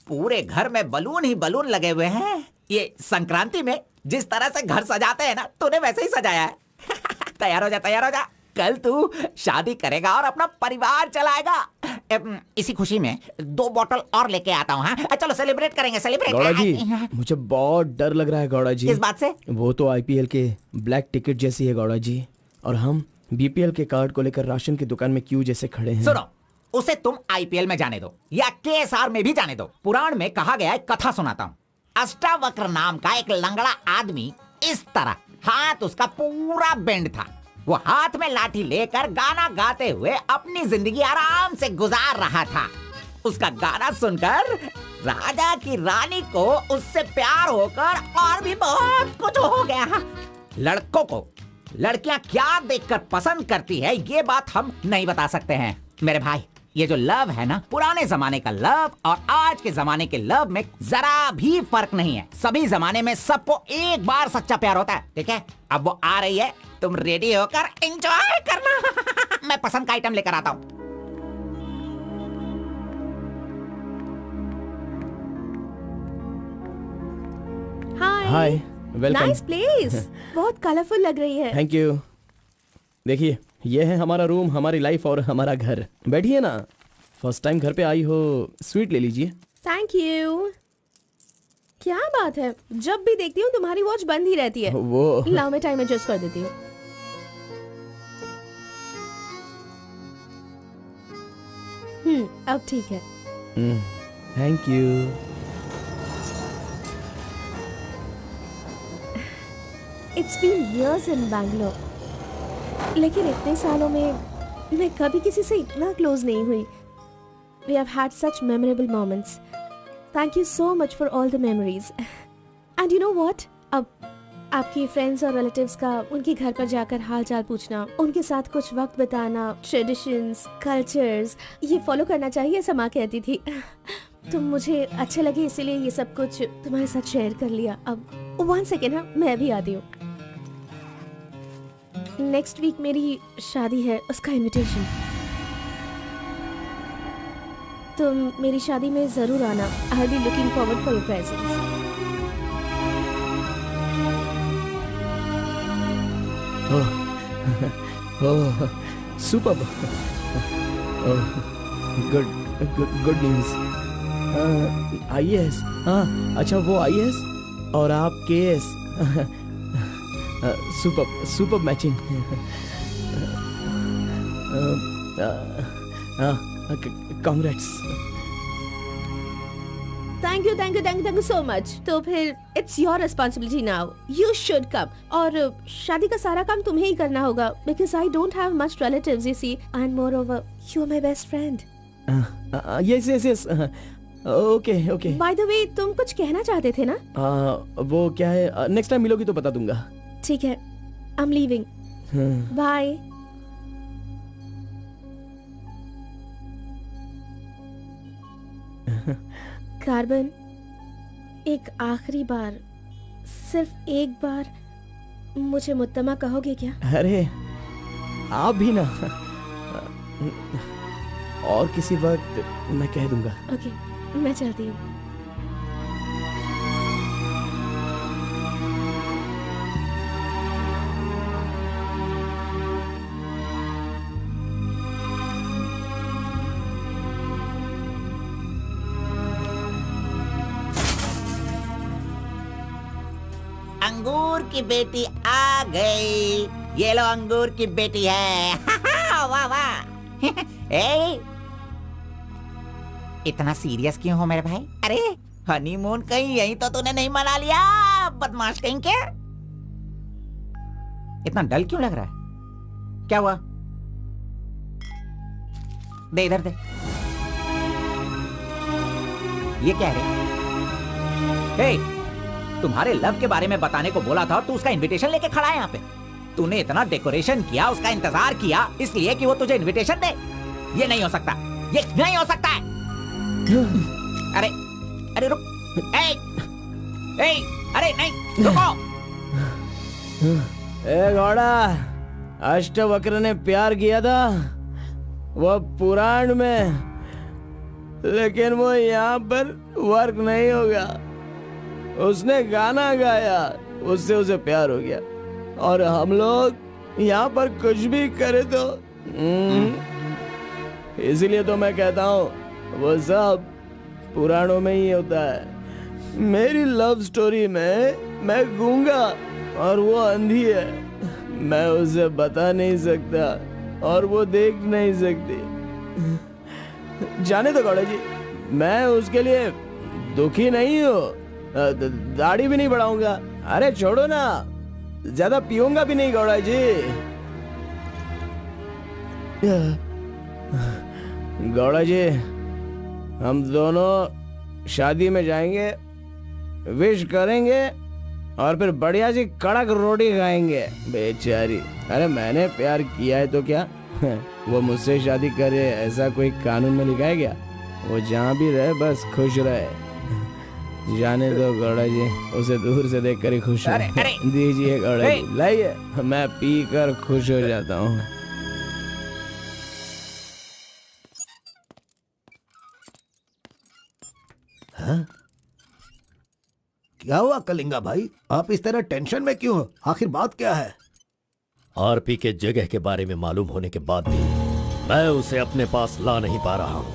पूरे घर में बलून ही बलून लगे हुए हैं। ये संक्रांति में जिस तरह से घर सजाते हैं ना, तूने वैसे ही सजाया है। तैयार हो जा, तैयार हो जा। कल तू शादी करेगा और अपना परिवार चलाएगा। इसी खुशी में 2 बॉटल और लेके आता हूँ। हाँ चलो सेलिब्रेट करेंगे, सेलिब्रेट। गौड़ा जी, मुझे बहुत डर लग रहा है गौड़ा जी। किस बात से? वो तो आईपीएल के ब्लैक टिकट जैसी है गौड़ा जी, और हम बीपीएल के कार्ड को लेकर राशन की दुकान में क्यों जैसे खड़े हैं। सुनो, उसे तुम आईपीएल में जाने दो या केएसआर में भी जाने दो। पुराण में कहा गया है, कथा सुनाता हूँ। अष्टावक्र नाम का एक लंगड़ा आदमी, इस तरह हाथ उसका पूरा बेंड था। वो हाथ में लाठी लेकर गाना गाते हुए अपनी जिंदगी आराम से गुजार रहा था। उसका गाना सुनकर राजा की रानी को उससे प्यार होकर और भी बहुत कुछ हो गया। लड़कों को लड़कियां क्या देखकर पसंद करती है, ये बात हम नहीं बता सकते हैं मेरे भाई। ये जो लव है ना, पुराने जमाने का लव और आज के जमाने के लव में जरा भी फर्क नहीं है। सभी जमाने में सबको एक बार सच्चा प्यार होता है, ठीक है? अब वो आ रही है, तुम रेडी होकर एंजॉय करना। मैं पसंद का आइटम लेकर आता हूँ। हाय, वेलकम। नाइस प्लेस, बहुत कलरफुल लग रही है। Thank you. देखिए, ये है हमारा रूम, हमारी लाइफ और हमारा घर। बैठिए ना, फर्स्ट टाइम घर पे आई हो, स्वीट ले लीजिए। Thank you. क्या बात है, जब भी देखती हूँ तुम्हारी वॉच बंद ही रहती है। वो लाओ मैं टाइम एडजस्ट कर देती हूँ। अब ठीक है। Thank you. It's been years in Bangalore, लेकिन इतने सालों में मैं कभी किसी से इतना क्लोज नहीं हुई। We have had such memorable moments. Thank you so much for all the memories. And you know what, अब आपकी फ्रेंड्स और रिलेटिव्स का उनके घर पर जाकर हाल चाल पूछना, उनके साथ कुछ वक्त बिताना, ट्रेडिशंस, कल्चर्स, ये फॉलो करना चाहिए, ऐसा माँ कहती थी। तो मुझे अच्छे लगे, इसीलिए ये सब कुछ तुम्हारे साथ शेयर कर लिया। अब 1 सेकेंड, हाँ मैं भी आती हूँ। नेक्स्ट वीक मेरी शादी है, उसका इनविटेशन। तुम मेरी शादी में जरूर आना। I will be looking forward for your presence. Oh, superb. Good news. IAS, हाँ अच्छा, वो आईएएस और आप KS. Super matching. Congrats. Thank you so much. तो फिर it's your responsibility now, you should come. और शादी का सारा काम तुम्हें ही करना होगा, because I don't have much relatives, you see, and moreover you are my best friend. Yes. Okay. By the way, तुम कुछ कहना चाहते थे ना? वो क्या है, नेक्स्ट टाइम मिलोगी तो बता दूंगा। ठीक है, I am leaving, bye. Carbon, एक आखिरी बार, सिर्फ एक बार मुझे मुत्तमा कहोगे क्या? अरे आप भी ना, और किसी वक्त मैं कह दूंगा। ओके, मैं चलती हूँ। अंगूर की बेटी आ गई। ये लो अंगूर की बेटी है। वाह वाह। ए, इतना सीरियस क्यों हो मेरे भाई? अरे हनीमून कहीं यहीं तो तूने नहीं मना लिया, बदमाश कहीं के? इतना डल क्यों लग रहा है? क्या हुआ? दे इधर दे। ये क्या है? हे, तुम्हारे लव के बारे में बताने को बोला था और तू उसका इनविटेशन लेके खड़ा है यहाँ पे। तूने इतना डेकोरेशन किया, उसका इंतजार किया इसलिए कि वो तुझे इनविटेशन दे। ये नहीं हो सकता, ये नहीं हो सकता है। अरे अरे रुक, अरे नहीं रुको। ए घोड़ा, अष्टवक्र ने प्यार किया था वो पुराण में, लेकिन वो यहाँ पर वर्क नहीं होगा। उसने गाना गाया, उससे उसे प्यार हो गया, और हम लोग यहाँ पर कुछ भी करे तो इसीलिए तो मैं कहता हूँ वो सब पुराणों में ही होता है। मेरी लव स्टोरी में मैं गूंगा और वो अंधी है, मैं उसे बता नहीं सकता और वो देख नहीं सकती। जाने दो गौड़ा जी, मैं उसके लिए दुखी नहीं हूँ, दाढ़ी भी नहीं बढ़ाऊंगा। अरे छोड़ो ना, ज्यादा पीऊंगा भी नहीं गौड़ा जी। गौड़ा जी, हम दोनों शादी में जाएंगे, विश करेंगे और फिर बढ़िया सी कड़क रोटी खाएंगे। बेचारी, अरे मैंने प्यार किया है तो क्या वो मुझसे शादी करे ऐसा कोई कानून में लिखा है क्या? वो जहाँ भी रहे बस खुश रहे। जाने दो गौड़ा जी, उसे दूर से देखकर ही खुश है। दीजिए गौड़ा जी, लाइए, मैं पी कर खुश हो जाता हूँ। हाँ? क्या हुआ कलिंगा भाई, आप इस तरह टेंशन में क्यों हो? आखिर बात क्या है? आरपी के जगह के बारे में मालूम होने के बाद भी मैं उसे अपने पास ला नहीं पा रहा हूँ।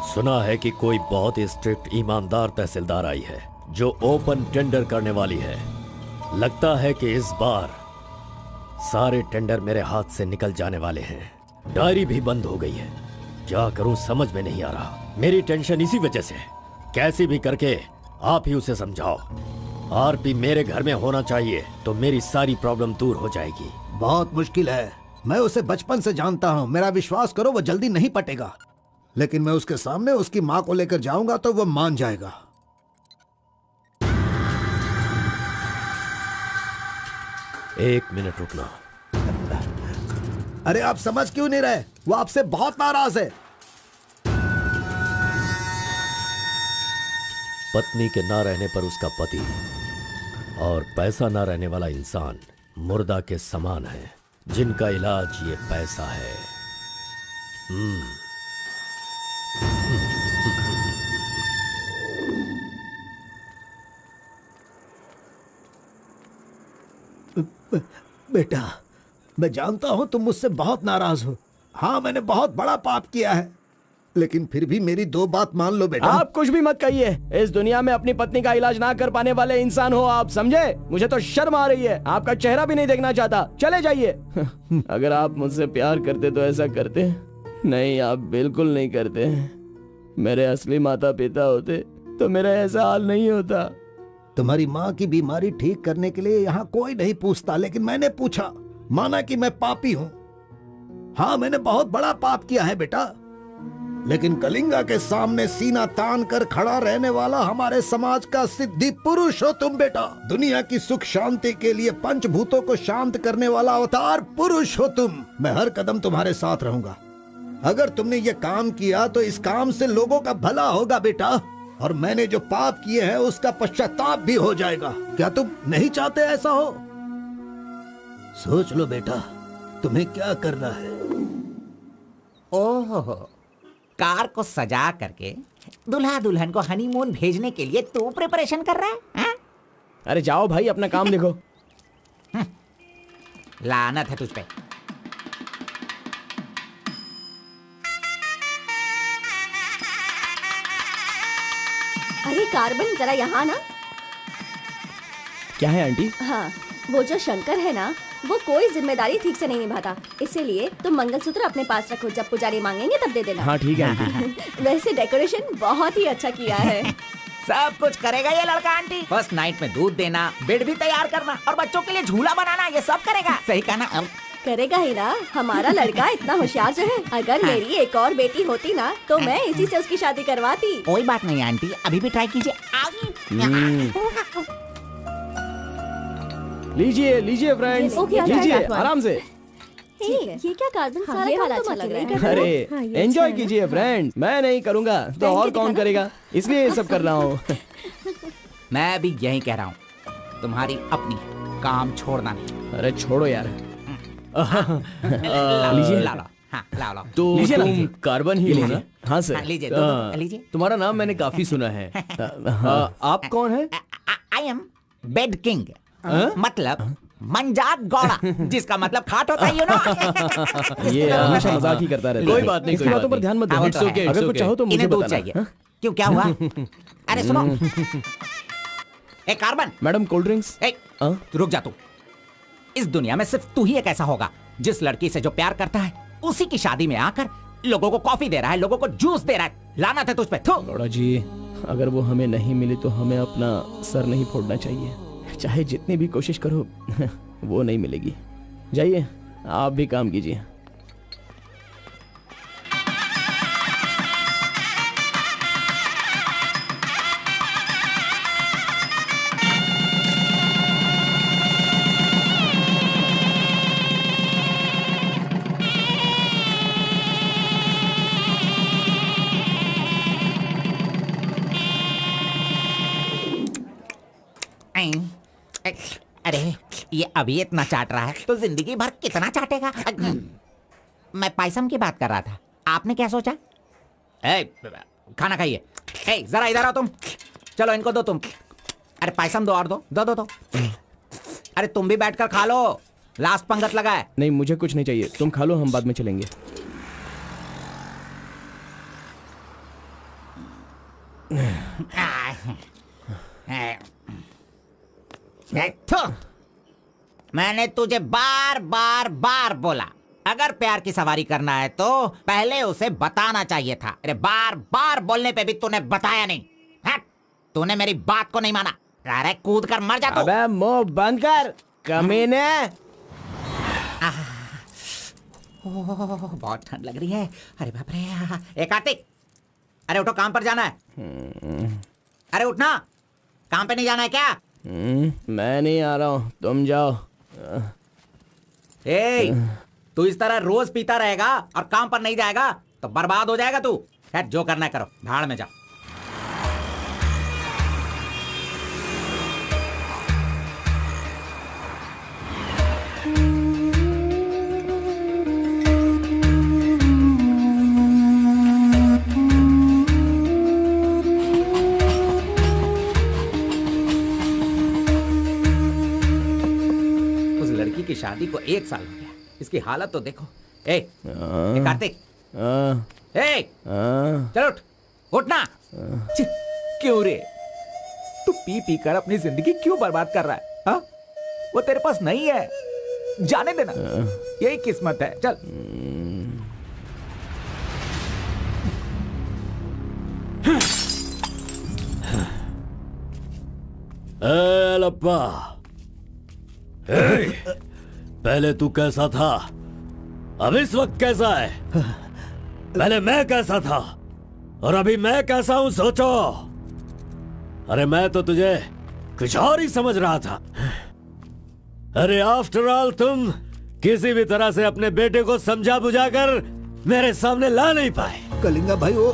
सुना है कि कोई बहुत ही स्ट्रिक्ट ईमानदार तहसीलदार आई है जो ओपन टेंडर करने वाली है। लगता है कि इस बार सारे टेंडर मेरे हाथ से निकल जाने वाले हैं। डायरी भी बंद हो गई है, क्या करूं समझ में नहीं आ रहा। मेरी टेंशन इसी वजह से है। कैसे भी करके आप ही उसे समझाओ। आरपी मेरे घर में होना चाहिए तो मेरी सारी प्रॉब्लम दूर हो जाएगी। बहुत मुश्किल है, मैं उसे बचपन से जानता हूँ। मेरा विश्वास करो, वो जल्दी नहीं पटेगा, लेकिन मैं उसके सामने उसकी माँ को लेकर जाऊंगा तो वो मान जाएगा। एक मिनट रुकना। अरे आप समझ क्यों नहीं रहे? वो आपसे बहुत नाराज है। पत्नी के ना रहने पर उसका पति और पैसा ना रहने वाला इंसान मुर्दा के समान है, जिनका इलाज ये पैसा है। बेटा, मैं जानता हूं तुम मुझसे बहुत नाराज हो। हाँ, मैंने बहुत बड़ा पाप किया है, लेकिन फिर भी मेरी दो बात मान लो बेटा। आप कुछ भी मत कहिए। इस दुनिया में अपनी पत्नी का इलाज ना कर पाने वाले इंसान हो आप, समझे? मुझे तो शर्म आ रही है, आपका चेहरा भी नहीं देखना चाहता। चले जाइए। अगर आप मुझसे प्यार करते तो ऐसा करते? नहीं, आप बिल्कुल नहीं करते। मेरे असली माता पिता होते तो मेरा ऐसा हाल नहीं होता। तुम्हारी माँ की बीमारी ठीक करने के लिए यहाँ कोई नहीं पूछता, लेकिन मैंने पूछा, माना कि मैं पापी हूँ। हाँ, मैंने बहुत बड़ा पाप किया है बेटा, लेकिन कलिंगा के सामने सीना तान कर खड़ा रहने वाला हमारे समाज का सिद्धि पुरुष हो तुम बेटा। दुनिया की सुख शांति के लिए पंचभूतों को शांत करने वाला अवतार पुरुष हो तुम। मैं हर कदम तुम्हारे साथ रहूंगा। अगर तुमने ये काम किया तो इस काम से लोगों का भला होगा बेटा, और मैंने जो पाप किए हैं उसका पश्चाताप भी हो जाएगा। क्या तुम नहीं चाहते ऐसा हो? सोच लो बेटा, तुम्हें क्या करना है। ओहो, कार को सजा करके दुल्हा दुल्हन को हनीमून भेजने के लिए तू प्रिपरेशन कर रहा है? हा? अरे जाओ भाई, अपना काम देखो। लानत है तुझ पे। अरे कार्बन, जरा यहाँ ना। क्या है आंटी? हाँ, वो जो शंकर है ना, वो कोई जिम्मेदारी ठीक से नहीं निभाता, इसीलिए तुम मंगलसूत्र अपने पास रखो, जब पुजारी मांगेंगे तब दे देना। हाँ ठीक है आंटी। वैसे डेकोरेशन बहुत ही अच्छा किया है। सब कुछ करेगा ये लड़का आंटी। फर्स्ट नाइट में दूध देना, बेड भी तैयार करना और बच्चों के लिए झूला बनाना, ये सब करेगा। सही कहा ना? करेगा ही ना, हमारा लड़का इतना होशियार जो है। अगर मेरी एक और बेटी होती ना तो मैं इसी से उसकी शादी करवाती। कोई बात नहीं आंटी, अभी भी ट्राई कीजिए। लीजिए लीजिए फ्रेंड्स, लीजिए आराम से। ये क्या कार्बन सारा वाला अच्छा लग रहा है। अरे एंजॉय कीजिए फ्रेंड, मैं नहीं करूँगा तो और कौन करेगा, इसलिए ये सब कर रहा हूँ। मैं भी यही कह रहा हूँ, तुम्हारी अपनी काम छोड़ना नहीं। अरे छोड़ो यार। लीजिए, ला लो। हाँ, ला लो। तो लीजिए ना, तुम कार्बन ही लो ना? हाँ सर। लीजिए, लीजिए। तुम्हारा नाम मैंने काफी सुना है। आप कौन है? आई एम बेड किंग, मतलब मंजात गौड़ा, जिसका मतलब खाट होता है, यू नो। ये हमेशा मजाक ही करता रहता है। कोई बात नहीं, इसकी बातों पर ध्यान मत दो। अगर कुछ चाहो तो मुझे इन्हें दूध बताना। चाहिए। क्यों, क्या हुआ? अरे सुनो, ए कार्बन। Madam cold drinks. रुक जा तू। इस दुनिया में सिर्फ तू ही एक ऐसा होगा जिस लड़की से जो प्यार करता है उसी की शादी में आकर लोगों को कॉफी दे रहा है, लोगों को जूस दे रहा है। लानत है तुझ पे। गौड़ा जी, अगर वो हमें नहीं मिली तो हमें अपना सर नहीं फोड़ना चाहिए। चाहे जितनी भी कोशिश करो वो नहीं मिलेगी। जाइए, आप भी काम कीजिए। अरे ये अभी इतना चाट रहा है तो जिंदगी भर कितना चाटेगा। मैं पायसम की बात कर रहा था, आपने क्या सोचा? खाना खाइए। जरा इधर आओ तुम। चलो इनको दो तुम। अरे पायसम दो और दो दो दो दो। अरे तुम भी बैठकर खा लो, लास्ट पंगत लगा है। नहीं, मुझे कुछ नहीं चाहिए, तुम खा लो, हम बाद में चलेंगे। मैंने तुझे बार बार बार बोला, अगर प्यार की सवारी करना है तो पहले उसे बताना चाहिए था। अरे बार बार बोलने पे भी तूने बताया नहीं। हट, तूने मेरी बात को नहीं माना। अरे कूद कर मर जा तू। अबे मुंह बंद कर कमीने। बहुत ठंड लग रही है। अरे बाप रे। ए कार्तिक, अरे उठो, काम पर जाना है। अरे उठना, काम पे नहीं जाना है क्या? मैं नहीं आ रहा हूँ, तुम जाओ। तू इस तरह रोज पीता रहेगा और काम पर नहीं जाएगा तो बर्बाद हो जाएगा तू। खैर जो करना है करो, भाड़ में जाओ। की शादी को 1 साल हो गया, इसकी हालत तो देखो। कार्तिक, चलो उठना। क्यों रे, तू पी पी कर अपनी जिंदगी क्यों बर्बाद कर रहा है? हा? वो तेरे पास नहीं है, जाने देना, यही किस्मत है। चल। लप्पा, पहले तू कैसा था, अब इस वक्त कैसा है? पहले मैं कैसा था और अभी मैं कैसा हूं, सोचो। अरे मैं तो तुझे कुछ और ही समझ रहा था। अरे आफ्टर ऑल तुम किसी भी तरह से अपने बेटे को समझा बुझाकर मेरे सामने ला नहीं पाए। कलिंगा भाई, वो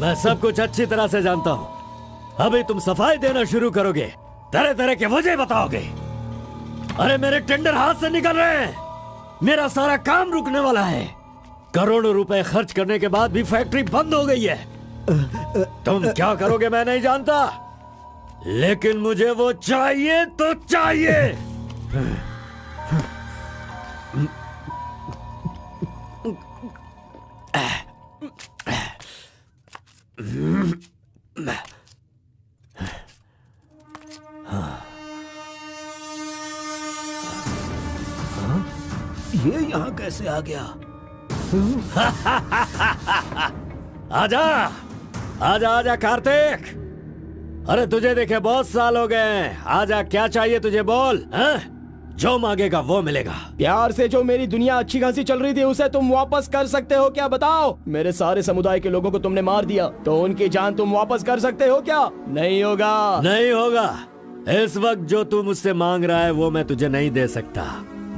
मैं सब कुछ अच्छी तरह से जानता हूं। अभी तुम सफाई देना शुरू करोगे, तरह तरह के वजह बताओगे। अरे मेरे टेंडर हाथ से निकल रहे हैं, मेरा सारा काम रुकने वाला है। करोड़ों रुपए खर्च करने के बाद भी फैक्ट्री बंद हो गई है। तुम क्या करोगे मैं नहीं जानता, लेकिन मुझे वो चाहिए तो चाहिए। ये यहाँ कैसे आ गया? आजा आजा आजा कार्तिक, अरे तुझे देखे बहुत साल हो गए हैं। आजा, क्या चाहिए तुझे, बोल। हैं? जो मांगेगा वो मिलेगा। प्यार से जो मेरी दुनिया अच्छी खासी चल रही थी उसे तुम वापस कर सकते हो क्या, बताओ। मेरे सारे समुदाय के लोगों को तुमने मार दिया, तो उनकी जान तुम वापस कर सकते हो क्या? नहीं होगा। नहीं होगा। इस वक्त जो तू मुझसे मांग रहा है वो मैं तुझे नहीं दे सकता।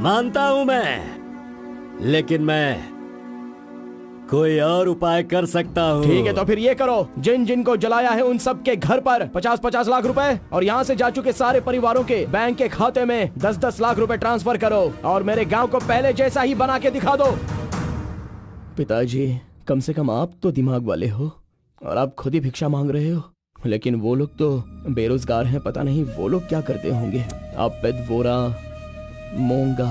मानता हूँ मैं, लेकिन मैं कोई और उपाय कर सकता हूँ। ठीक है, तो फिर ये करो, जिन जिन को जलाया है उन सब के घर पर 50-50 लाख रुपए और यहाँ से जा चुके सारे परिवारों के बैंक के खाते में 10-10 लाख रुपए ट्रांसफर करो और मेरे गांव को पहले जैसा ही बना के दिखा दो। पिताजी, कम से कम आप तो दिमाग वाले हो और आप खुद ही भिक्षा मांग रहे हो, लेकिन वो लोग तो बेरोजगार हैं, पता नहीं वो लोग क्या करते होंगे। आप पेदवोरा मोंगा,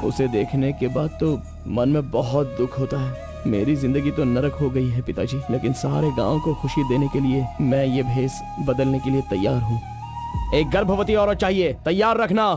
उसे देखने के बाद तो मन में बहुत दुख होता है। मेरी जिंदगी तो नरक हो गई है पिताजी, लेकिन सारे गांव को खुशी देने के लिए मैं ये भेष बदलने के लिए तैयार हूँ। एक गर्भवती औरत चाहिए, तैयार रखना।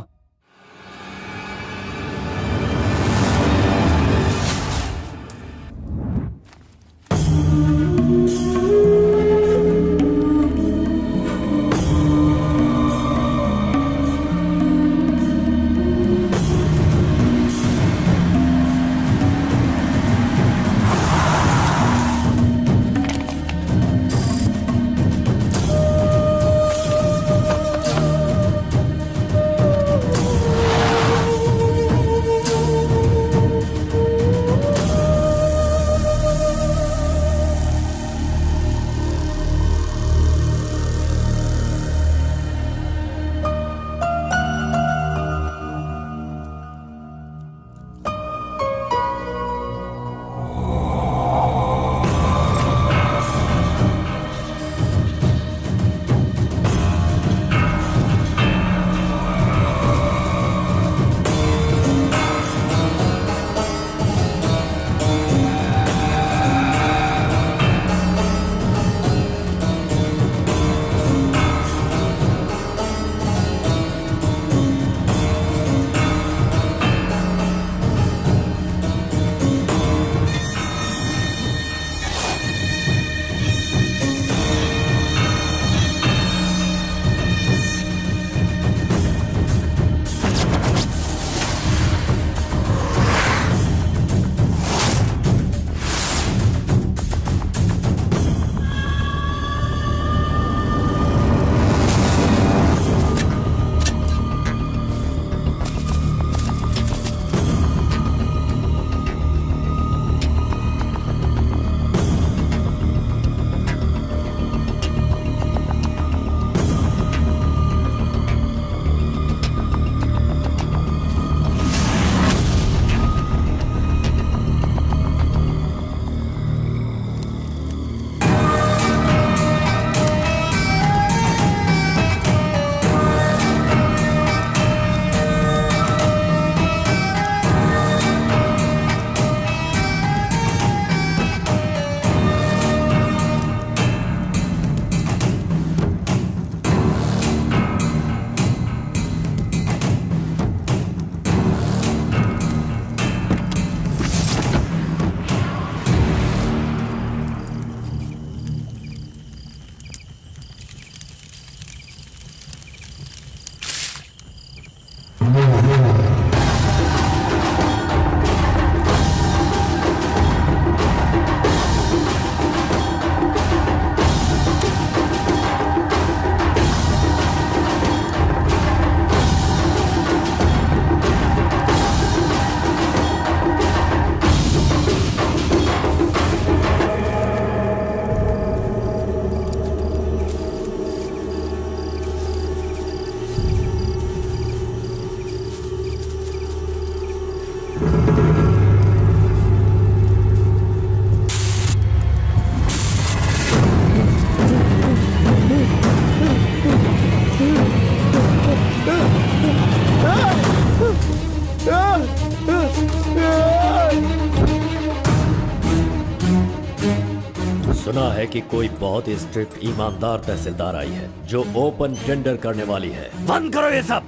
सुना है कि कोई बहुत ही स्ट्रिक्ट ईमानदार तहसीलदार आई है जो ओपन टेंडर करने वाली है। बंद करो ये सब।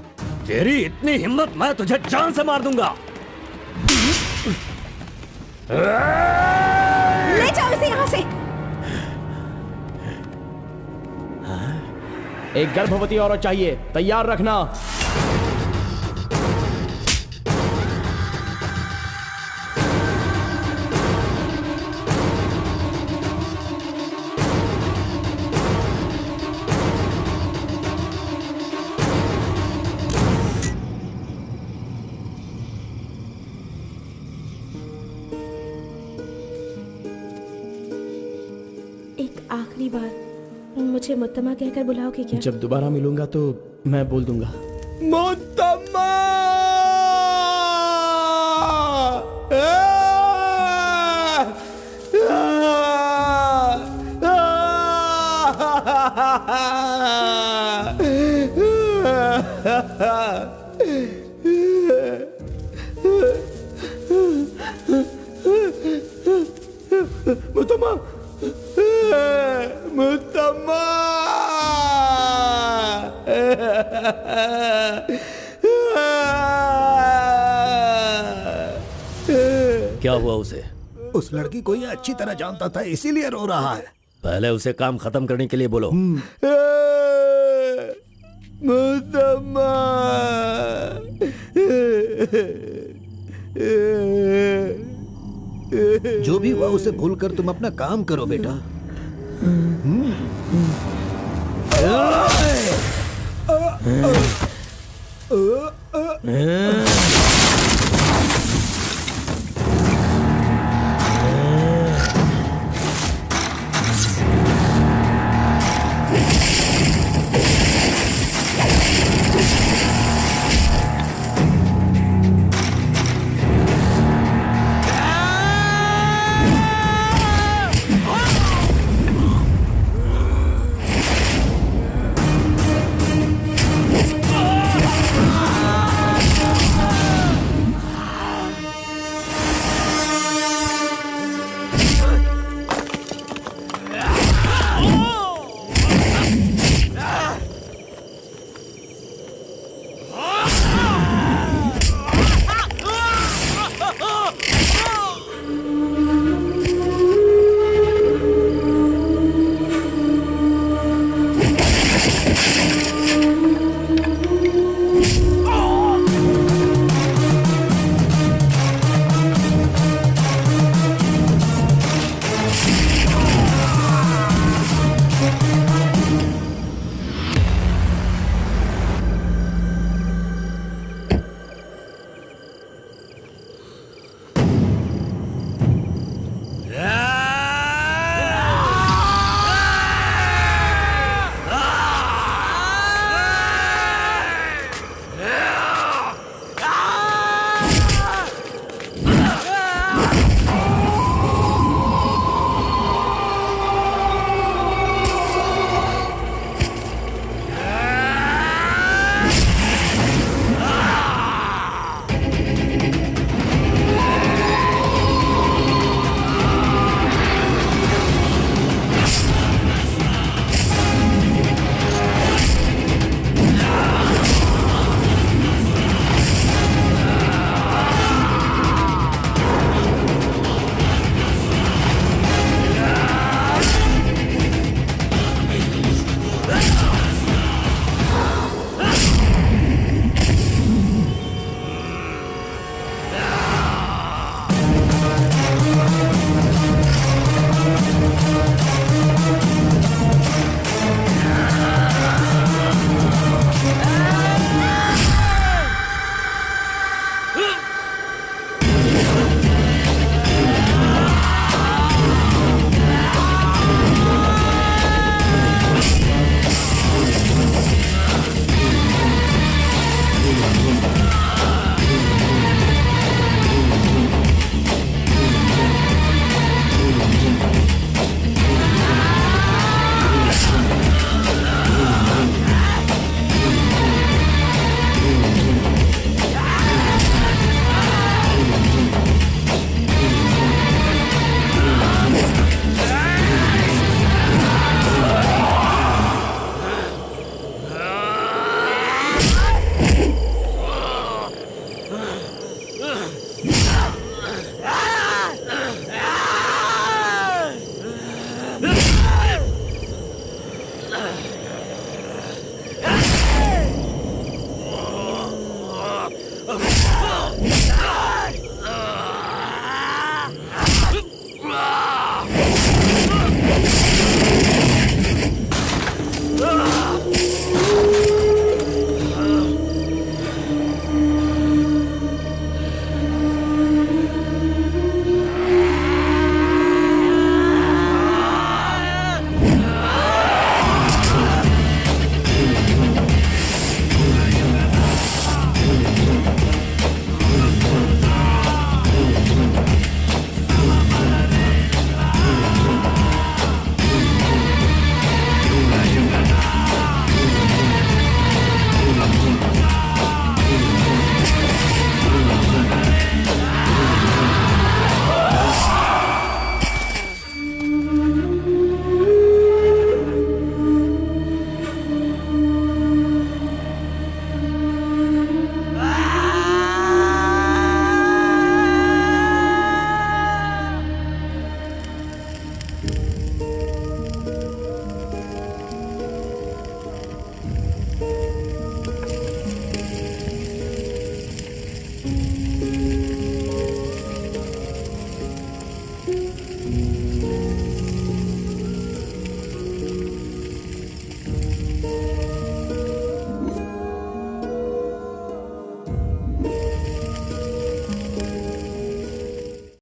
तेरी इतनी हिम्मत, मैं तुझे जान से मार दूंगा। ले जाओ इसे यहाँ से। एक गर्भवती औरत चाहिए, तैयार रखना। एक आखिरी बार मुझे मुत्तमा कहकर बुलाओगे क्या? जब दोबारा मिलूंगा तो मैं बोल दूंगा। मुत्तम्मा! मुत्तमा, मुत्तमा! क्या हुआ उसे? उस लड़की को ये अच्छी तरह जानता था, इसीलिए रो रहा है। पहले उसे काम खत्म करने के लिए बोलो। मुत्तमा! जो भी हुआ उसे भूलकर तुम अपना काम करो बेटा।